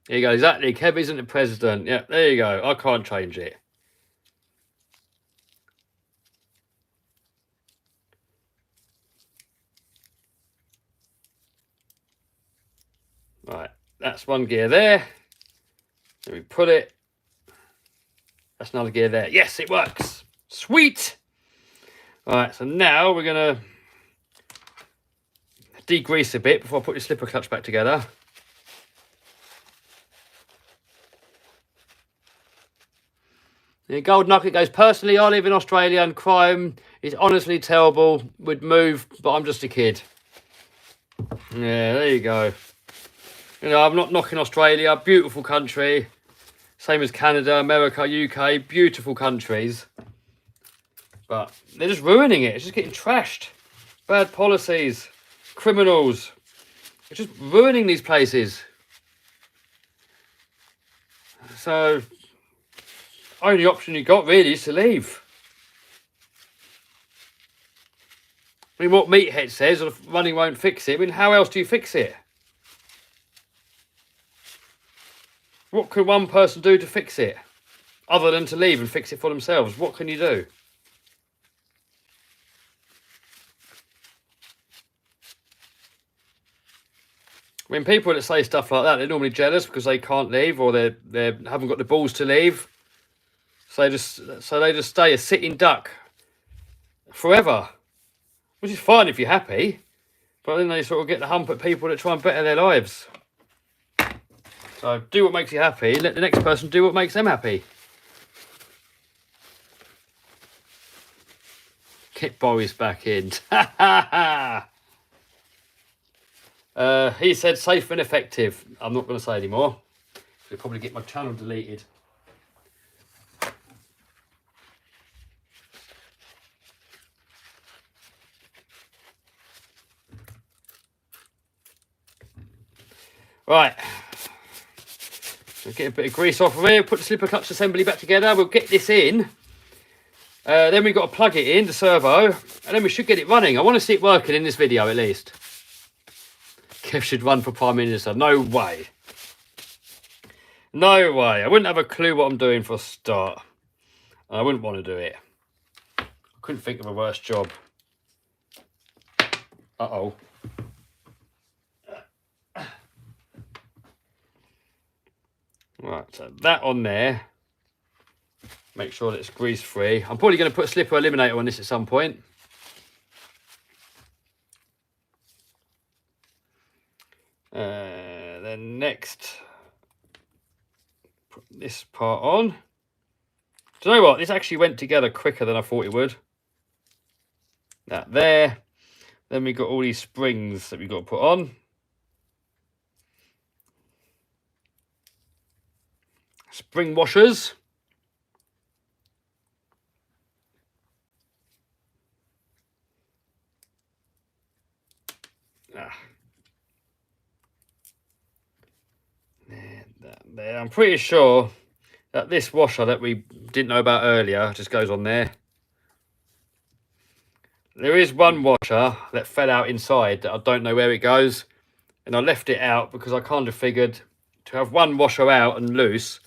There you go, exactly. Kev isn't the president. Yeah, there you go. I can't change it. Right, That's one gear there. Then we pull it. That's another gear there. Yes, it works. Sweet. All right, so now we're going to degrease a bit before I put your slipper clutch back together. The gold nugget goes, personally, I live in Australia and crime is honestly terrible. Would move, but I'm just a kid. Yeah, there you go. You know, I'm not knocking Australia. Beautiful country. Same as Canada, America, UK. Beautiful countries. But they're just ruining it. It's just getting trashed. Bad policies. Criminals. They're just ruining these places. So, only option you got really is to leave. I mean, what Meathead says, running won't fix it. I mean, how else do you fix it? What can one person do to fix it? Other than to leave and fix it for themselves. What can you do? I mean, people that say stuff like that, they're normally jealous because they can't leave or they haven't got the balls to leave. So they just stay a sitting duck forever, which is fine if you're happy. But then they sort of get the hump at people that try and better their lives. So do what makes you happy. Let the next person do what makes them happy. Get Boris back in. He said safe and effective. I'm not going to say anymore. He'll probably get my channel deleted. Right. We'll get a bit of grease off of here. Put the slipper clutch assembly back together. We'll get this in. Then we've got to plug it in, the servo. And then we should get it running. I want to see it working in this video at least. Kev should run for Prime Minister. No way. No way. I wouldn't have a clue what I'm doing for a start. I wouldn't want to do it. I couldn't think of a worse job. Uh-oh. Right, so that on there. Make sure that it's grease free. I'm probably going to put a slipper eliminator on this at some point. Then next, put this part on. Do you know what? This actually went together quicker than I thought it would. That there. Then we got all these springs that we've got to put on. Spring washers. There. I'm pretty sure that this washer that we didn't know about earlier just goes on there. There is one washer that fell out inside that I don't know where it goes, and I left it out because I kind of figured to have one washer out and loose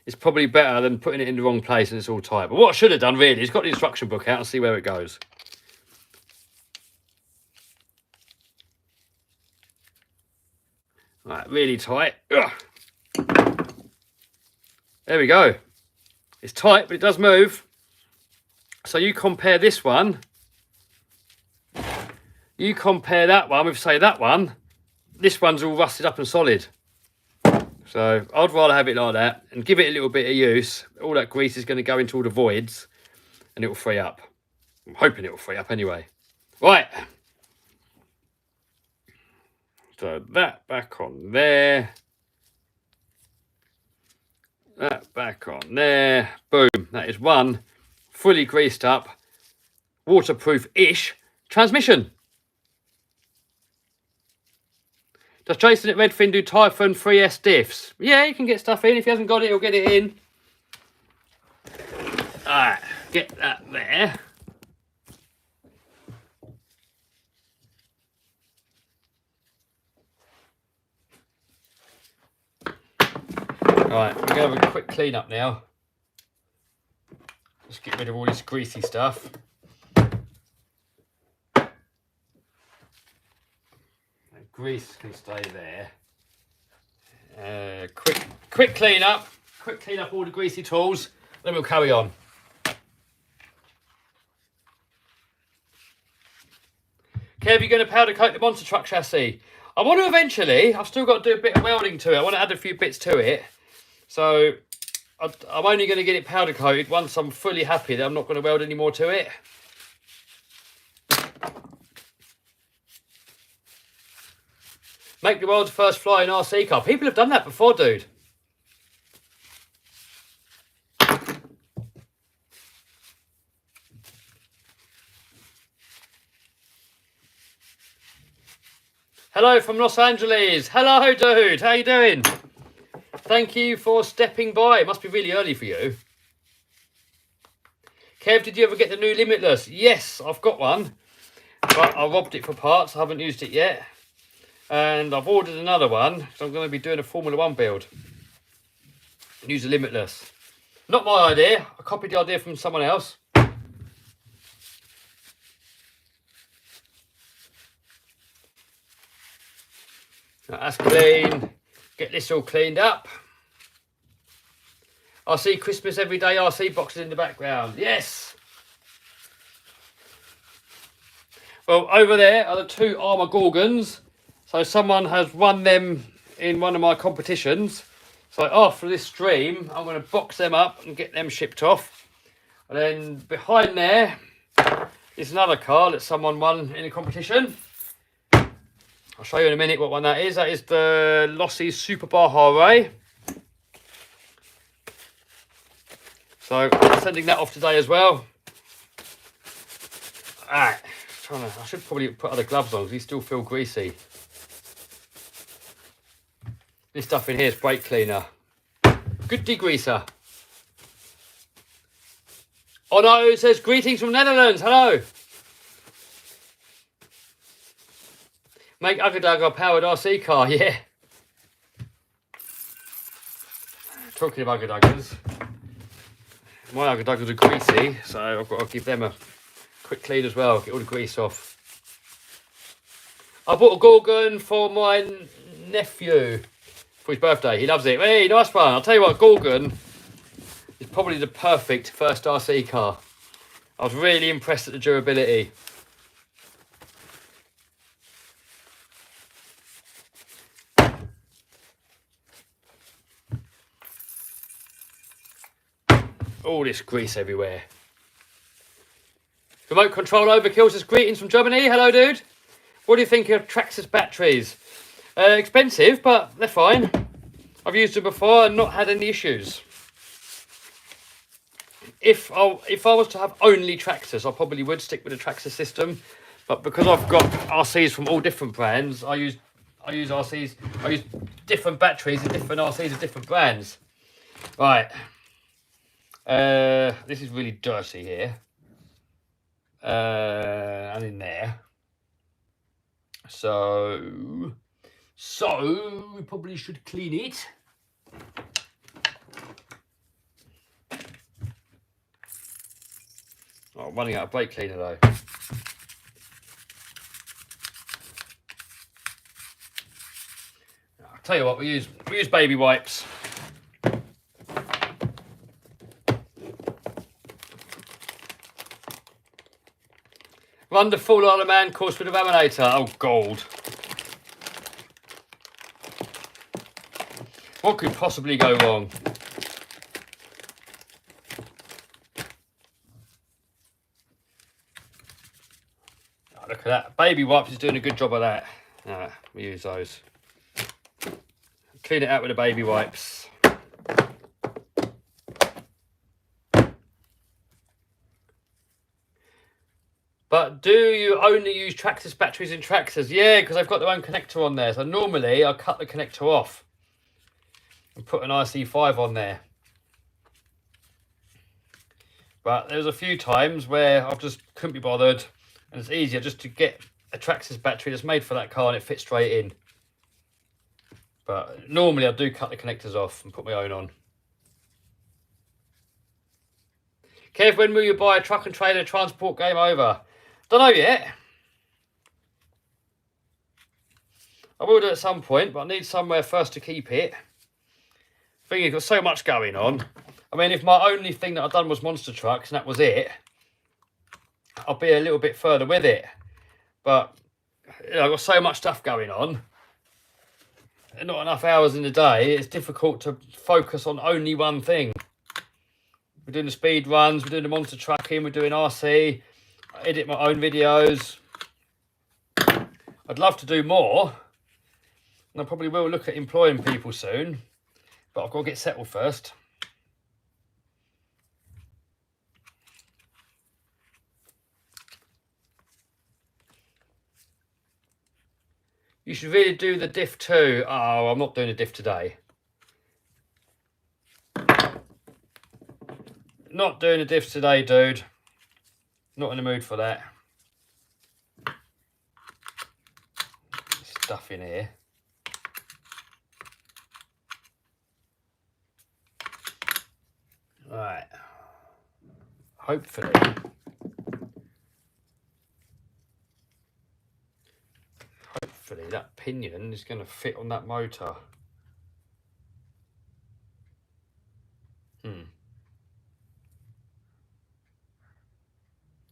is probably better than putting it in the wrong place and it's all tight. But what I should have done really is got the instruction book out and see where it goes. Right, really tight. Ugh. There we go. It's tight, but it does move. So you compare this one. You compare that one with, say, that one. This one's all rusted up and solid. So I'd rather have it like that and give it a little bit of use. All that grease is going to go into all the voids and it will free up. I'm hoping it will free up anyway. Right. So that back on there. That back on there. Boom. That is one fully greased up, waterproof-ish transmission. Does Jason at Redfin do Typhon 3S diffs? Yeah, you can get stuff in. If he hasn't got it, he'll get it in. Alright, get that there. Alright, we're going to have a quick clean up now. Just get rid of all this greasy stuff. Grease can stay there. Quick clean up. Quick clean up all the greasy tools. Then we'll carry on. Kev, you're going to powder coat the monster truck chassis. I want to eventually. I've still got to do a bit of welding to it. I want to add a few bits to it. So I'm only going to get it powder coated once I'm fully happy that I'm not going to weld any more to it. Make the world's first flying RC car. People have done that before, dude. Hello from Los Angeles. Hello, dude. How you doing? Thank you for stepping by. It must be really early for you. Kev, did you ever get the new Limitless? Yes, I've got one. But I robbed it for parts. I haven't used it yet. And I've ordered another one. So I'm going to be doing a Formula 1 build. Use the Limitless. Not my idea. I copied the idea from someone else. That's clean. Get this all cleaned up. I see Christmas every day RC boxes in the background. Yes. Well, over there are the 2 armour Gorgons. So someone has won them in one of my competitions. So after this stream, I'm going to box them up and get them shipped off. And then behind there is another car that someone won in a competition. I'll show you in a minute what one that is. That is the Lossy Super Baja Ray. So I'm sending that off today as well. Alright, I should probably put other gloves on because these still feel greasy. This stuff in here is brake cleaner. Good degreaser. Oh no, it says greetings from Netherlands. Hello. Make Uggadugga a powered RC car, yeah. Talking of Uggaduggas, my Uggaduggas are greasy, so I've got to give them a quick clean as well, get all the grease off. I bought a Gorgon for my nephew for his birthday. He loves it. Hey, nice one. I'll tell you what, Gorgon is probably the perfect first RC car. I was really impressed at the durability. All this grease everywhere. Remote control overkill says greetings from Germany. Hello, dude. What do you think of Traxxas batteries? Expensive, but they're fine. I've used them before and not had any issues. If I was to have only Traxxas, I probably would stick with the Traxxas system. But because I've got RCs from all different brands, I use different batteries and different RCs of different brands. Right. This is really dirty here. And in there. So we probably should clean it. Oh, I'm running out of brake cleaner though. I'll tell you what, we use baby wipes. Run the full Isle of Man course with a laminator. Oh, gold. What could possibly go wrong? Oh, look at that. Baby wipes is doing a good job of that. We use those. Clean it out with the baby wipes. But do you only use Traxxas batteries in Traxxas? Yeah, because they've got their own connector on there. So normally I'll cut the connector off and put an IC5 on there. But there's a few times where I just couldn't be bothered. And it's easier just to get a Traxxas battery that's made for that car and it fits straight in. But normally I do cut the connectors off and put my own on. Kev, when will you buy a truck and trailer transport game over? Don't know yet. I will do it at some point, but I need somewhere first to keep it. Thing is, got so much going on. I mean, if my only thing that I've done was monster trucks and that was it, I'll be a little bit further with it. But you know, I've got so much stuff going on, and not enough hours in the day. It's difficult to focus on only one thing. We're doing the speed runs, we're doing the monster trucking, we're doing RC, I edit my own videos. I'd love to do more, and I probably will look at employing people soon, but I've got to get settled first. You should really do the diff too. Oh, I'm not doing a diff today. Not doing a diff today, dude. Not in the mood for that. Stuff in here. Right. Hopefully that pinion is going to fit on that motor.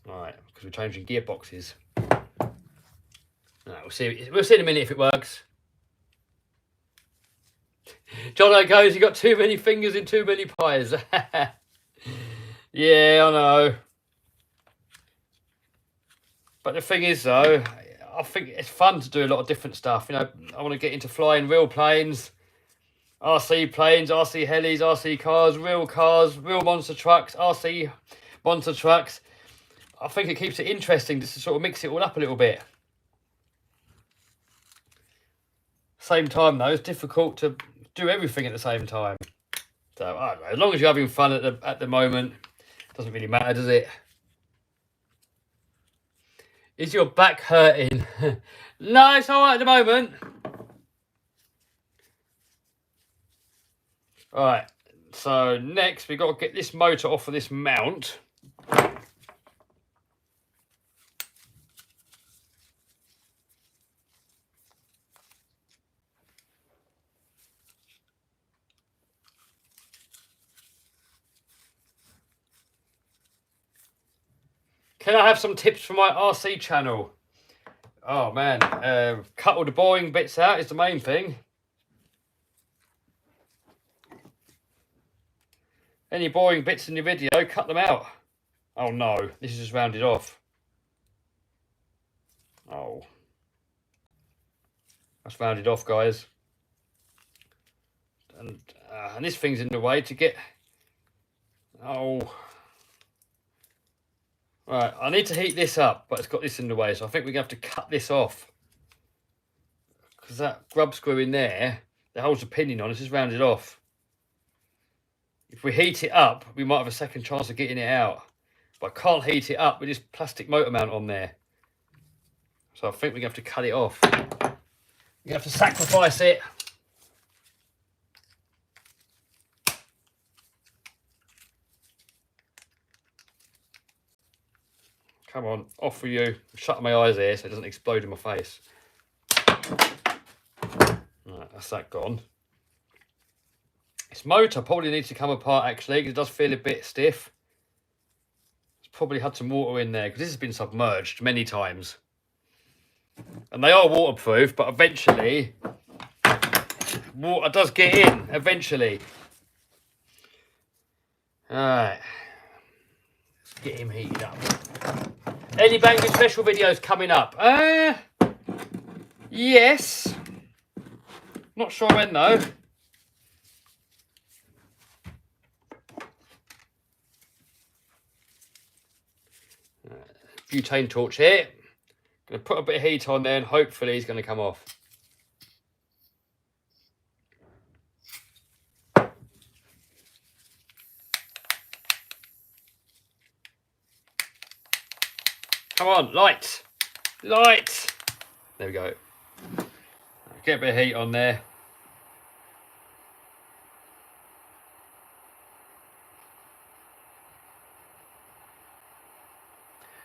Right, because we're changing gearboxes. Right, we'll see. We'll see in a minute if it works. Jono goes, you got too many fingers in too many pies. Yeah, I know. But the thing is, though, I think it's fun to do a lot of different stuff. You know, I want to get into flying real planes, RC planes, RC helis, RC cars, real monster trucks, RC monster trucks. I think it keeps it interesting just to sort of mix it all up a little bit. Same time, though, it's difficult to do everything at the same time. So, I don't know, as long as you're having fun at the moment, it doesn't really matter, does it? Is your back hurting? No, it's all right at the moment. All right, so next we've got to get this motor off of this mount. Can I have some tips for my RC channel? Oh man, cut all the boring bits out is the main thing. Any boring bits in your video, cut them out. Oh no, this is just rounded off. Oh. That's rounded off, guys. And this thing's in the way to get... Oh. Right, I need to heat this up, but it's got this in the way, so I think we're going to have to cut this off. Because that grub screw in there, that holds the pinion on, it's just rounded off. If we heat it up, we might have a second chance of getting it out. But I can't heat it up with this plastic motor mount on there. So I think we're going to have to cut it off. We have to sacrifice it. Come on, off with you. I'm shutting my eyes here so it doesn't explode in my face. Right, that's that gone. This motor probably needs to come apart actually, because it does feel a bit stiff. It's probably had some water in there because this has been submerged many times. And they are waterproof, but eventually water does get in, eventually. Alright. Let's get him heated up. Any Banging special videos coming up? Yes. Not sure when though. Butane torch here. Gonna put a bit of heat on there and hopefully he's gonna come off. Come on, light. Light. There we go. Get a bit of heat on there.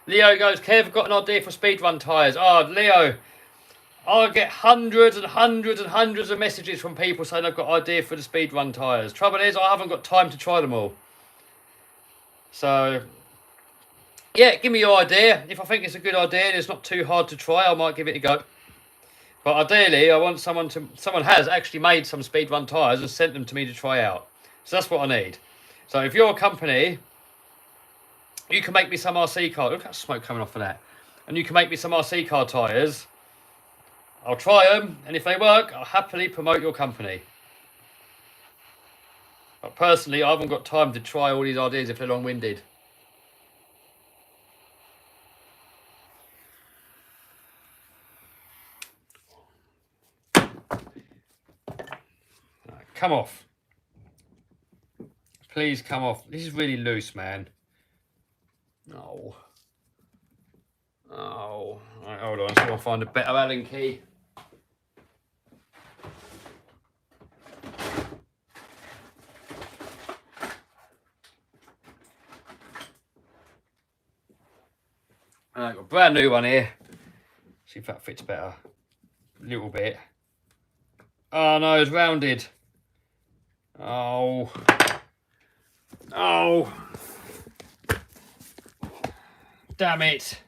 Leo goes, Kev, got an idea for speedrun tyres. Oh, Leo, I get hundreds and hundreds and hundreds of messages from people saying I've got an idea for the speed run tyres. Trouble is, I haven't got time to try them all. So, yeah, give me your idea. If I think it's a good idea and it's not too hard to try, I might give it a go. But ideally, I want someone has actually made some speed run tyres and sent them to me to try out. So that's what I need. So if you're a company, you can make me some RC car. Look at that smoke coming off of that. And you can make me some RC car tyres. I'll try them, and if they work, I'll happily promote your company. But personally, I haven't got time to try all these ideas if they're long-winded. Come off. Please come off. This is really loose, man. Oh. Oh. Right, hold on. So I'll find a better Allen key. I've got a brand new one here. See if that fits better. A little bit. Oh no, it's rounded. Oh. Oh. Damn it.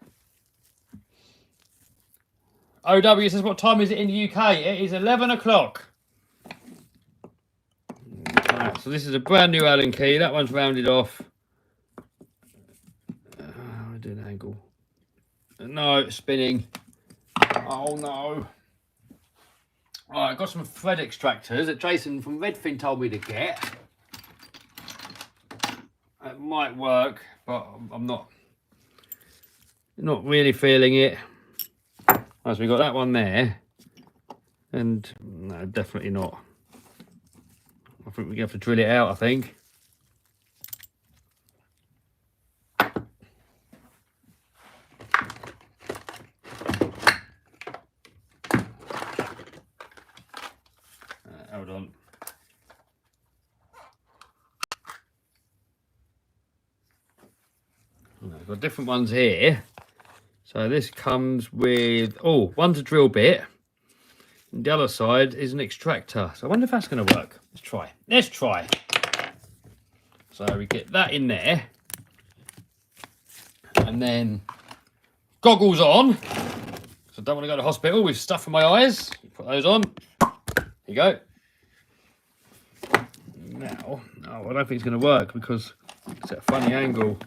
OW says, what time is it in the UK? It is 11 o'clock. Right, so this is a brand new Allen key. That one's rounded off. I do an angle. No, it's spinning. Oh no. Alright, I've got some thread extractors that Jason from Redfin told me to get. It might work, but I'm not really feeling it. As we got that one there, and no, definitely not. I think we have to drill it out, I think. Hold on. I've got different ones here. So this comes with, oh, one's a drill bit. And the other side is an extractor. So I wonder if that's going to work. Let's try. Let's try. So we get that in there. And then goggles on. So I don't want to go to hospital with stuff in my eyes. Put those on. There you go. Now, oh, I don't think it's going to work because it's at a funny angle.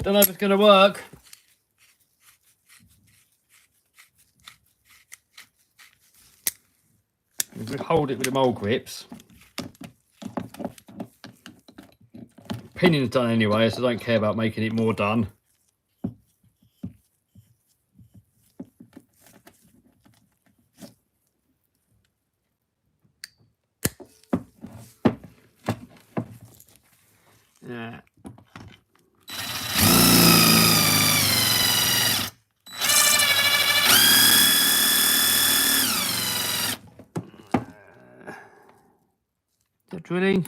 Don't know if it's going to work. We hold it with the mole grips. Pinion's done anyway, so I don't care about making it more done. Yeah. Drilling.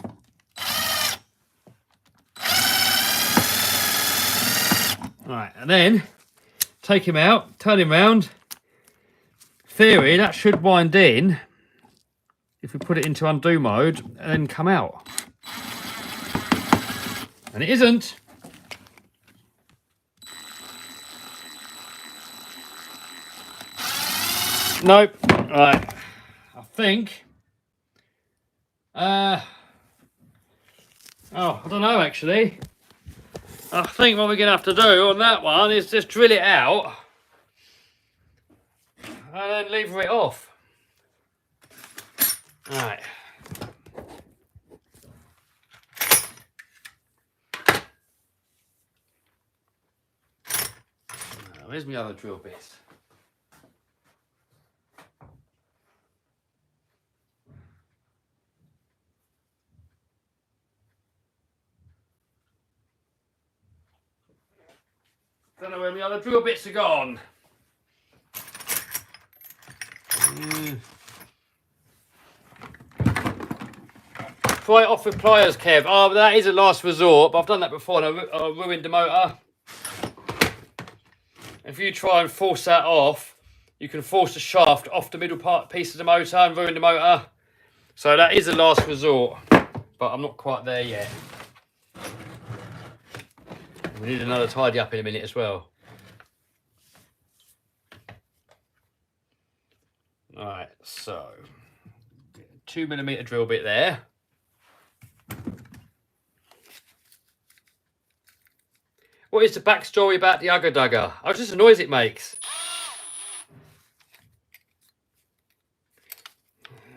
Right, and then take him out, turn him round. Theory, that should wind in if we put it into undo mode and then come out. And it isn't. Nope. Right. I think. Oh, I don't know actually. I think what we're going to have to do on that one is just drill it out and then lever it off. Right. Where's my other drill bits? Don't know where my other drill bits are gone. pry it off with pliers, Kev. Oh, that is a last resort, but I've done that before and I ruined the motor. If you try and force that off, you can force the shaft off the middle piece of the motor and ruin the motor. So that is a last resort, but I'm not quite there yet. We need another tidy up in a minute as well. Alright, so 2mm drill bit there. What is the backstory about the Ugga Dugger? Oh, just the noise it makes.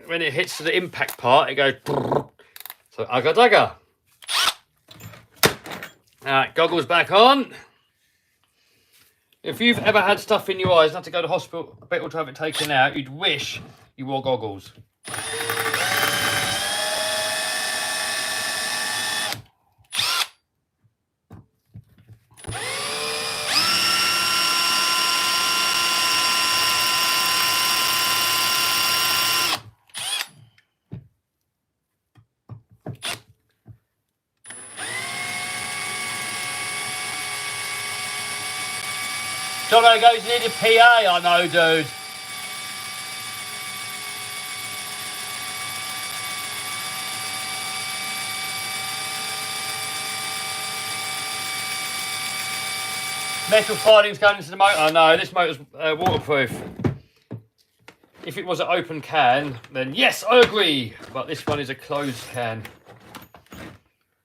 When it hits the impact part, it goes. So Ugga Dugger. Alright, goggles back on. If you've ever had stuff in your eyes and had to go to the hospital to have it taken out, you'd wish you wore goggles. Jono goes, you need a PA. I know, dude. Metal filings going into the motor. Oh, no, this motor's waterproof. If it was an open can, then yes, I agree. But this one is a closed can.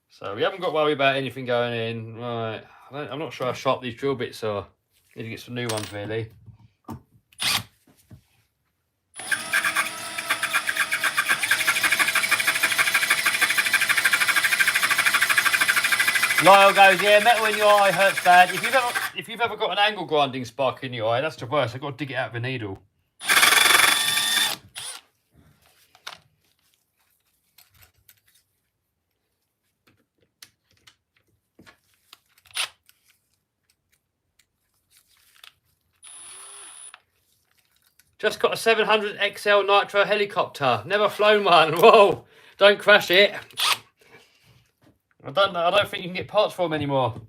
So we haven't got to worry about anything going in. Right. I'm not sure how sharp these drill bits are. Need to get some new ones, really. Lyle goes, yeah, metal in your eye hurts bad. If you've ever got an angle grinding spark in your eye, that's the worst. I've got to dig it out with a needle. Just got a 700 XL Nitro helicopter. Never flown one. Whoa! Don't crash it. I don't think you can get parts for them anymore.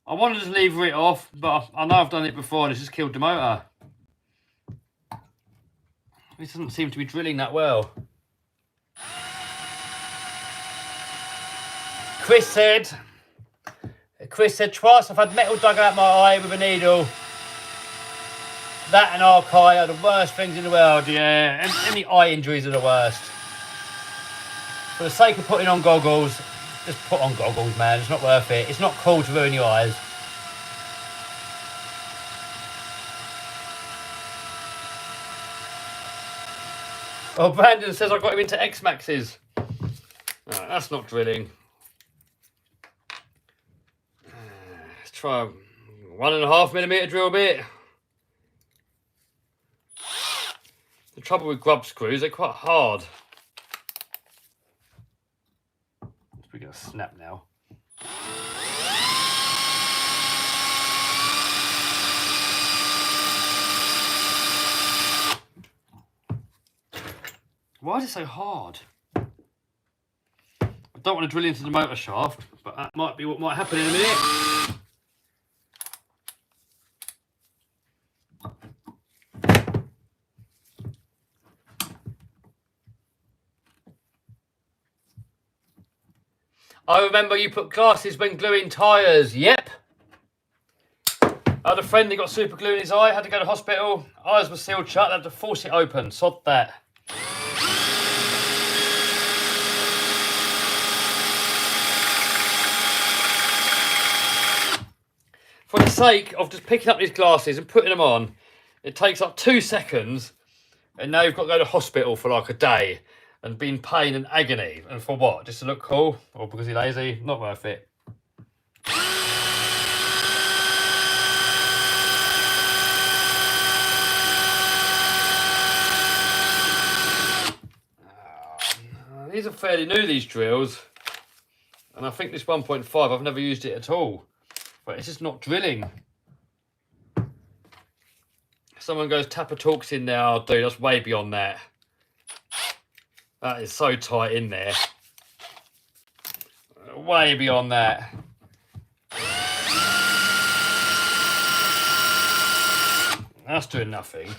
I wanted to lever it off, but I know I've done it before and it's just killed the motor. It doesn't seem to be drilling that well. Chris said twice I've had metal dug out my eye with a needle. That and archive are the worst things in the world, yeah. Any eye injuries are the worst. For the sake of putting on goggles, just put on goggles, man. It's not worth it. It's not cool to ruin your eyes. Oh, Brandon says I got him into X-Maxes. Right, that's not drilling. Let's try a 1.5mm drill bit. The trouble with grub screws, they're quite hard. We're going to snap now. Why is it so hard? I don't want to drill into the motor shaft, but that might be what might happen in a minute. I remember you put glasses when gluing tyres. Yep. I had a friend that got super glue in his eye, had to go to hospital. Eyes were sealed shut, had to force it open. Sod that. For the sake of just picking up these glasses and putting them on, it takes up 2 seconds, and now you've got to go to hospital for like a day and be in pain and agony. And for what? Just to look cool? Or because you're lazy? Not worth it. These are fairly new, these drills. And I think this 1.5, I've never used it at all. But it's just not drilling. Someone goes, Tapper Talks in there. Oh, dude, that's way beyond that. That is so tight in there. Way beyond that. That's doing nothing.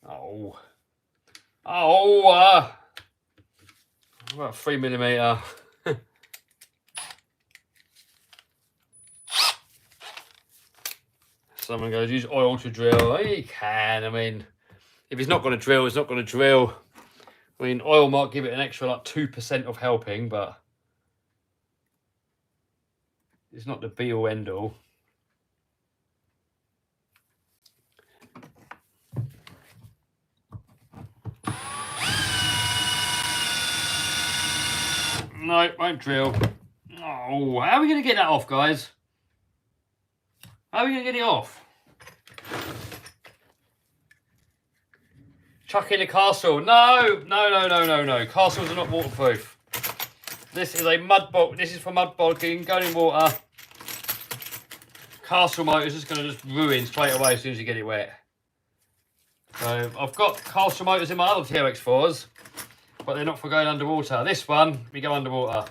Oh. Oh, about 3mm. Someone goes, use oil to drill. You can. I mean, if it's not going to drill, it's not going to drill. I mean, oil might give it an extra like 2% of helping, but it's not the be all end all. No, won't drill. Oh, how are we going to get that off, guys? How are we going to get it off? Chuck in a castle. No. Castles are not waterproof. This is a mud bog. This is for mud bogging, going in water. Castle motor is just going to just ruin straight away as soon as you get it wet. So I've got castle motors in my other TRX4s, but they're not for going underwater. This one, we go underwater.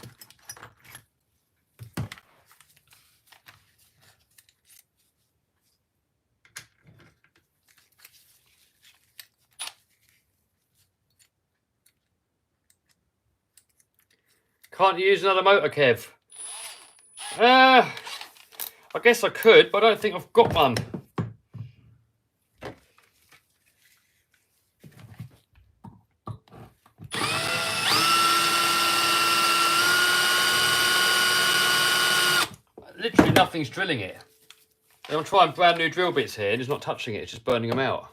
Can't use another motor, Kev? I guess I could, but I don't think I've got one. Literally nothing's drilling it. I'm trying brand new drill bits here and it's not touching it, it's just burning them out.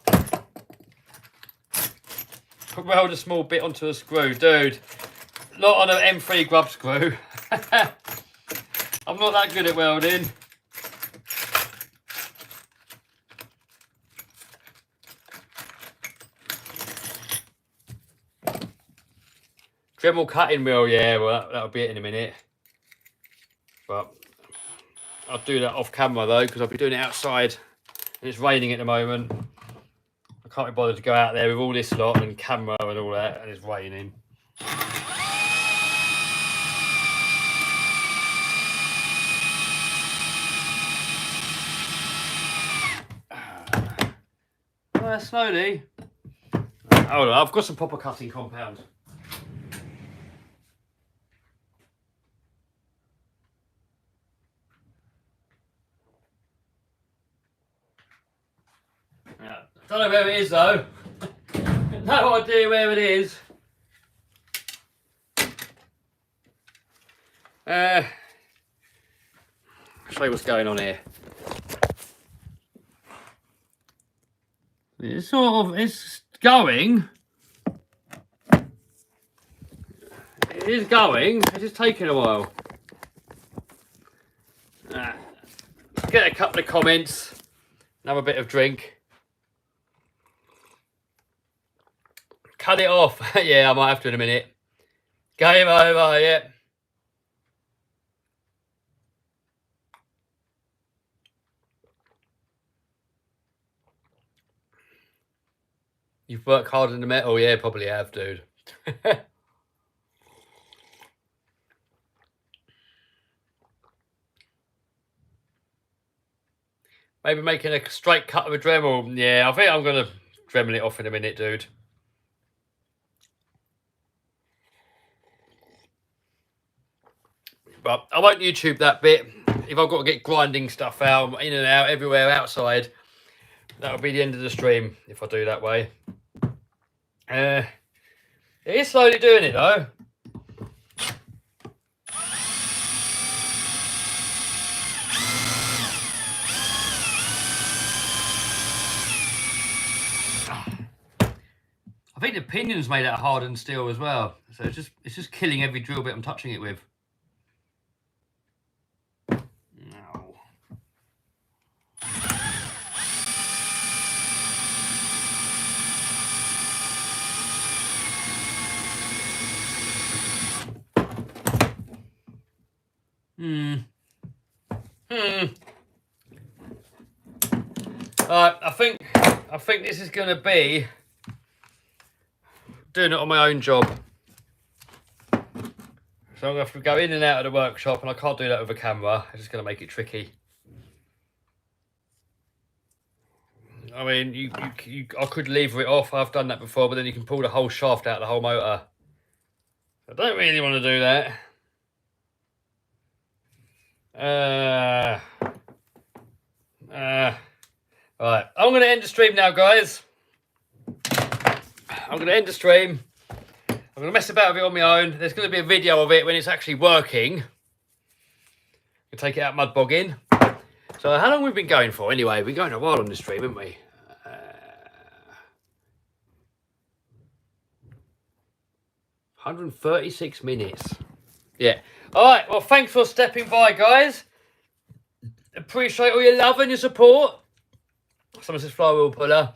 Weld a small bit onto a screw, dude. Not on an M3 grub screw. I'm not that good at welding. Dremel cutting wheel, yeah, well that'll be it in a minute. But I'll do that off camera though, because I'll be doing it outside and it's raining at the moment. I can't be bothered to go out there with all this lot and camera and all that, and it's raining. Slowly. Hold on, I've got some proper cutting compound. Yeah. Don't know where it is though. No idea where it is. Show you what's going on here. It's it's going. It is going. It's just taking a while. Get a couple of comments. Have a bit of drink. Cut it off. Yeah, I might have to in a minute. Game over, yeah. You've worked hard in the metal, yeah, probably have, dude. Maybe making a straight cut of a Dremel. Yeah, I think I'm going to Dremel it off in a minute, dude. But I won't YouTube that bit. If I've got to get grinding stuff out, in and out, everywhere outside, that'll be the end of the stream if I do that way. It is slowly doing it though. I think the pinion's made out of hardened steel as well, so it's just killing every drill bit I'm touching it with. No. I think this is going to be doing it on my own job. So I'm going to have to go in and out of the workshop, and I can't do that with a camera. It's just going to make it tricky. I mean, I could lever it off. I've done that before, but then you can pull the whole shaft out of the whole motor. I don't really want to do that. Right, I'm going to end the stream now, guys. I'm going to end the stream. I'm going to mess about with it on my own. There's going to be a video of it when it's actually working. I'll take it out mud bogging. So how long have we been going for anyway? We've been going a while on this stream, haven't we? 136 minutes. Yeah. All right. Well, thanks for stepping by, guys. Appreciate all your love and your support. Someone says flywheel puller.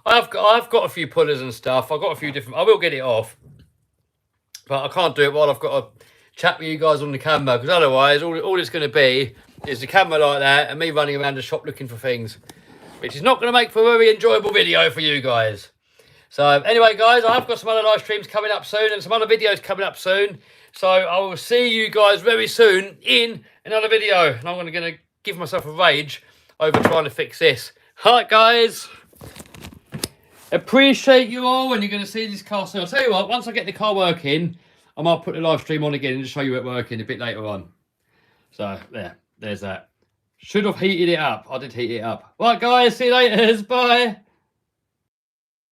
I've got a few pullers and stuff. I've got a few different. I will get it off, but I can't do it while I've got to chat with you guys on the camera, because otherwise all it's going to be is the camera like that and me running around the shop looking for things, which is not going to make for a very enjoyable video for you guys. So anyway, guys, I have got some other live streams coming up soon and some other videos coming up soon. So I will see you guys very soon in another video. And I'm going to give myself a rage over trying to fix this. All right, guys. Appreciate you all, and you're going to see this car soon. I'll tell you what, once I get the car working, I might put the live stream on again and just show you it working a bit later on. So, there's that. Should have heated it up. I did heat it up. Right, guys, see you later. Bye.